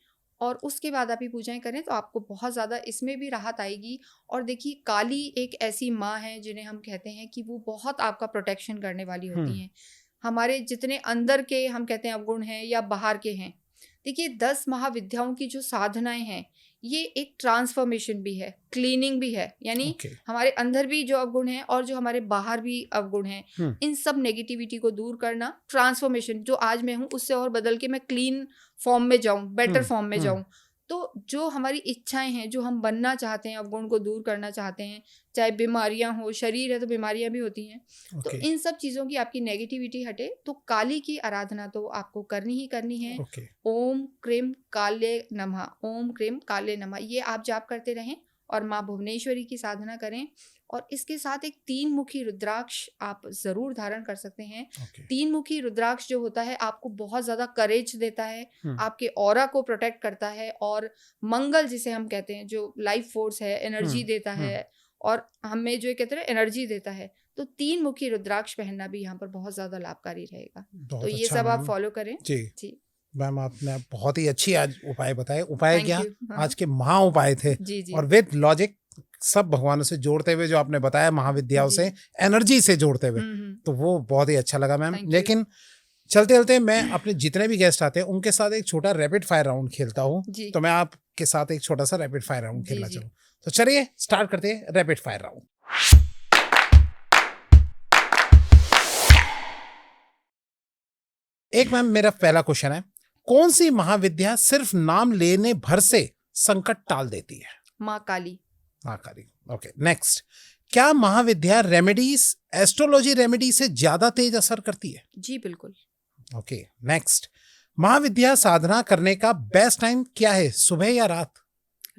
और उसके बाद आप ये पूजाएं करें, तो आपको बहुत ज़्यादा इसमें भी राहत आएगी। और देखिए, काली एक ऐसी माँ है जिन्हें हम कहते हैं कि वो बहुत आपका प्रोटेक्शन करने वाली होती हैं। हमारे जितने अंदर के हम कहते हैं अवगुण हैं या बाहर के हैं, देखिए 10 महाविद्याओं की जो साधनाएं हैं, ये एक ट्रांसफॉर्मेशन भी है, क्लीनिंग भी है, यानी हमारे अंदर भी जो अवगुण हैं और जो हमारे बाहर भी अवगुण हैं, इन सब नेगेटिविटी को दूर करना, ट्रांसफॉर्मेशन, जो आज मैं हूँ उससे और बदल के मैं क्लीन फॉर्म में जाऊँ, बेटर फॉर्म में जाऊँ। तो जो हमारी इच्छाएं हैं, जो हम बनना चाहते हैं, अवगुण को दूर करना चाहते हैं, चाहे बीमारियां हो, शरीर है तो बीमारियां भी होती हैं, तो इन सब चीज़ों की आपकी नेगेटिविटी हटे, तो काली की आराधना तो आपको करनी ही करनी है। ओम क्रीम काले नमः, ओम क्रीम काले नमः, ये आप जाप करते रहें और माँ भुवनेश्वरी की साधना करें। और इसके साथ एक 3 मुखी रुद्राक्ष आप जरूर धारण कर सकते हैं। 3 मुखी रुद्राक्ष जो होता है, आपको बहुत ज्यादा करेज देता है, आपके ऑरा को प्रोटेक्ट करता है, और मंगल जिसे हम कहते हैं, जो लाइफ फोर्स है, एनर्जी देता है, और हमें जो कहते हैं एनर्जी देता है। तो 3 मुखी रुद्राक्ष पहनना भी यहाँ पर बहुत ज्यादा लाभकारी रहेगा। तो ये सब आप फॉलो करें। जी मैम, आपने बहुत ही अच्छी आज उपाय बताए। उपाय क्या, आज के महा उपाय थे, और विद लॉजिक सब भगवानों से जोड़ते हुए जो आपने बताया, महाविद्याओं से, एनर्जी से जोड़ते हुए, तो वो बहुत ही अच्छा लगा मैम। लेकिन चलते चलते मैं अपने जितने भी गेस्ट आते हैं उनके साथ एक छोटा रैपिड फायर राउंड खेलता हूँ, तो मैं आपके साथ एक छोटा सा रैपिड फायर राउंड खेलना चाहूँ। तो चलिए स्टार्ट करते हैं रैपिड फायर राउंड। एक मैम, मेरा पहला क्वेश्चन है, कौन सी महाविद्या सिर्फ नाम लेने भर से संकट टाल देती है? माँ काली। माँ काली। ओके, नेक्स्ट, क्या महाविद्या रेमेडीज एस्ट्रोलॉजी रेमेडी से ज्यादा तेज असर करती है? जी बिल्कुल। ओके, नेक्स्ट, महाविद्या साधना करने का बेस्ट टाइम क्या है, सुबह या रात?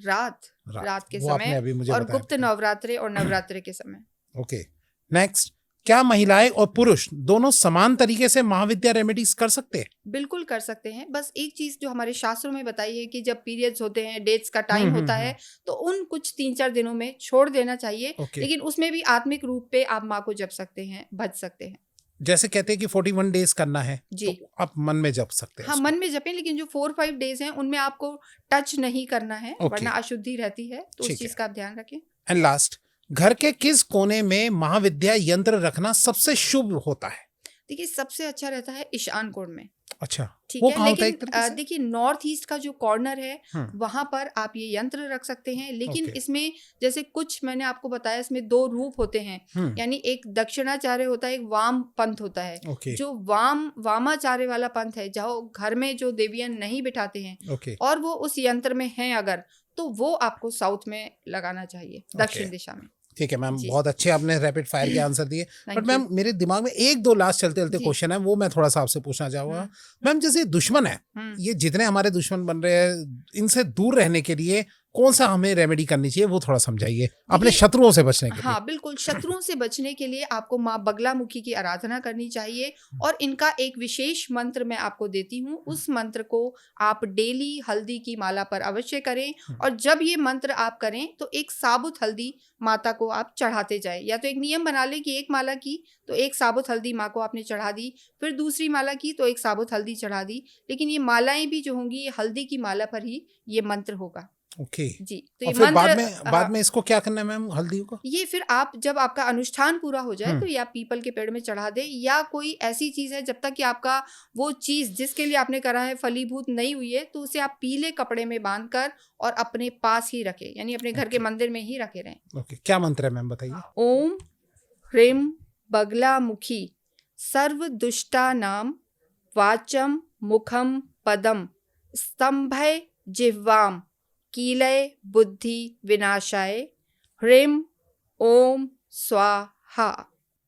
रात के समय, और गुप्त नवरात्रे और नवरात्रे के समय। ओके, नेक्स्ट, क्या महिलाएं और पुरुष दोनों समान तरीके से महाविद्या रेमेडीज कर सकते हैं? बिल्कुल कर सकते हैं। बस एक चीज जो हमारे शास्त्रों में बताई है कि जब पीरियड्स होते हैं, डेट्स का टाइम होता है, तो उन कुछ 3-4 दिनों में छोड़ देना चाहिए। लेकिन उसमें भी आत्मिक रूप पे आप माँ को जप सकते हैं, भज सकते हैं। जैसे कहते हैं कि 41 डेज करना है, तो आप मन में जप सकते हैं। हाँ, मन में जपें, लेकिन जो 4-5 डेज हैं उनमें आपको टच नहीं करना है, वरना अशुद्धि रहती है, तो उस चीज का आप ध्यान रखें। एंड लास्ट, घर के किस कोने में महाविद्या यंत्र रखना सबसे शुभ होता है? देखिए सबसे अच्छा रहता है ईशान कोण में। अच्छा, ठीक वो है, कहाँ होता है एक लेकिन तरीके से? देखिए नॉर्थ ईस्ट का जो कॉर्नर है हम्म, वहां पर आप ये यंत्र रख सकते हैं, लेकिन ओके। इसमें जैसे कुछ मैंने आपको बताया इसमें दो रूप होते हैं, हम्म, यानी एक दक्षिणाचार्य होता है, एक वाम पंथ होता है। ओके जो वामाचार्य वाला पंथ है, जहाँ घर में जो देवियां नहीं बिठाते हैं ओके और वो उस यंत्र में हैं अगर, तो वो आपको साउथ में लगाना चाहिए, ओके। दक्षिण दिशा में। ठीक है मैम, जी। बहुत अच्छे आपने रैपिड फायर के आंसर दिए। But thank ma'am you. मेरे दिमाग में एक दो लास्ट चलते चलते जी। क्वेश्चन है, वो मैं थोड़ा सा आपसे पूछना चाहूंगा। हम्म, मैम जैसे दुश्मन है, हम्म। ये जितने हमारे दुश्मन बन रहे हैं, इनसे दूर रहने के लिए कौन सा हमें रेमेडी करनी चाहिए, वो थोड़ा समझाइए, अपने देखिए, शत्रुओं से बचने के लिए। हाँ बिल्कुल, शत्रुओं से बचने के लिए आपको माँ बगलामुखी की आराधना करनी चाहिए, और इनका एक विशेष मंत्र मैं आपको देती हूँ, उस मंत्र को आप डेली हल्दी की माला पर अवश्य करें। और जब ये मंत्र आप करें तो एक साबुत हल्दी माता को आप चढ़ाते जाएं, या तो एक नियम बना लें कि एक माला की तो एक साबुत हल्दी माँ को आपने चढ़ा दी, फिर दूसरी माला की तो एक साबुत हल्दी चढ़ा दी, लेकिन ये मालाएं भी जो होंगी ये हल्दी की माला पर ही ये मंत्र होगा। ओके। जी, तो ये और फिर मंत्र बाद में इसको क्या करना है मैम, हल्दी को? ये फिर आप जब आपका अनुष्ठान पूरा हो जाए हम्म, तो या पीपल के पेड़ में चढ़ा दे, या कोई ऐसी चीज है जब तक कि आपका वो चीज जिसके लिए आपने करा है फलीभूत नहीं हुई है, तो उसे आप पीले कपड़े में बांधकर और अपने पास ही रखें, यानी अपने घर के मंदिर में ही रखे रहें। ओके, क्या मंत्र है मैम बताइए? ओम ह्रीम बगलामुखी सर्व दुष्टा नाम वाचम मुखम पदम स्तंभय जिह्वाम कीलय बुद्धि विनाशाय ह्रीम ओम स्वाहा।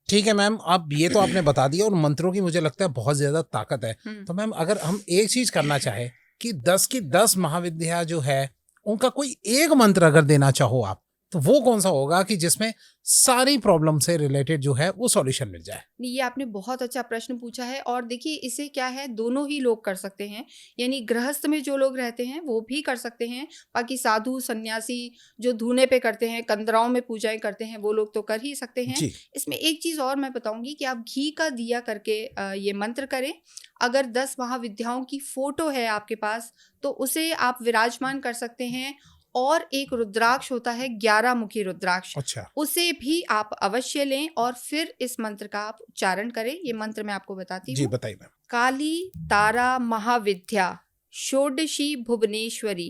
ठीक है मैम, अब ये तो आपने बता दिया, और मंत्रों की मुझे लगता है बहुत ज्यादा ताकत है। तो मैम अगर हम एक चीज करना चाहे कि 10 की 10 महाविद्या जो है उनका कोई एक मंत्र अगर देना चाहो आप, तो वो कौन सा होगा कि जिसमें सारी प्रॉब्लम से रिलेटेड जो है वो सॉल्यूशन मिल जाए? ये आपने बहुत अच्छा प्रश्न पूछा है, और देखिए इसे क्या है, दोनों ही लोग कर सकते हैं, यानी गृहस्थ में जो लोग रहते हैं वो भी कर सकते हैं, बाकी साधु सन्यासी जो धूने पे करते हैं, कंदराओं में पूजाएं करते हैं, वो लोग तो कर ही सकते हैं। जी। इसमें एक चीज और मैं बताऊंगी कि आप घी का दिया करके ये मंत्र करें। अगर 10 महाविद्याओं की फोटो है आपके पास तो उसे आप विराजमान कर सकते हैं, और एक रुद्राक्ष होता है 11 मुखी रुद्राक्ष, अच्छा। उसे भी आप अवश्य लें और फिर इस मंत्र का आप उच्चारण करें। ये मंत्र मैं आपको बताती जी हूँ। बताइए मैम। काली तारा महाविद्या षोडशी भुवनेश्वरी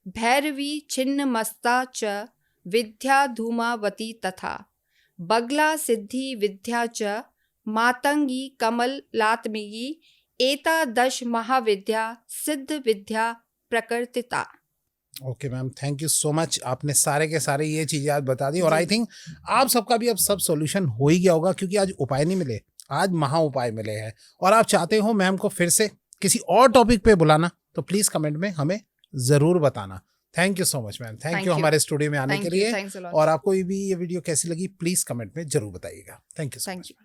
भैरवी छिन्न मस्ता च विद्या धूमावती तथा बगला सिद्धि विद्या च मातंगी कमल लात्मिगी एतादश महाविद्या सिद्ध विद्या प्रकृतिता। Okay ma'am, thank you so much, आपने सारे के सारे ये चीजें आज बता दी, और जी। आई थिंक आप सबका भी अब सब सॉल्यूशन हो ही गया होगा, क्योंकि आज उपाय नहीं मिले, आज महा उपाय मिले हैं। और आप चाहते हो मैम को फिर से किसी और टॉपिक पे बुलाना, तो प्लीज कमेंट में हमें जरूर बताना। Thank you so much ma'am, thank you हमारे स्टूडियो में आने के लिए। Thanks a lot. और आपको भी ये वीडियो कैसी लगी प्लीज कमेंट में जरूर बताइएगा। Thank you. Thank you.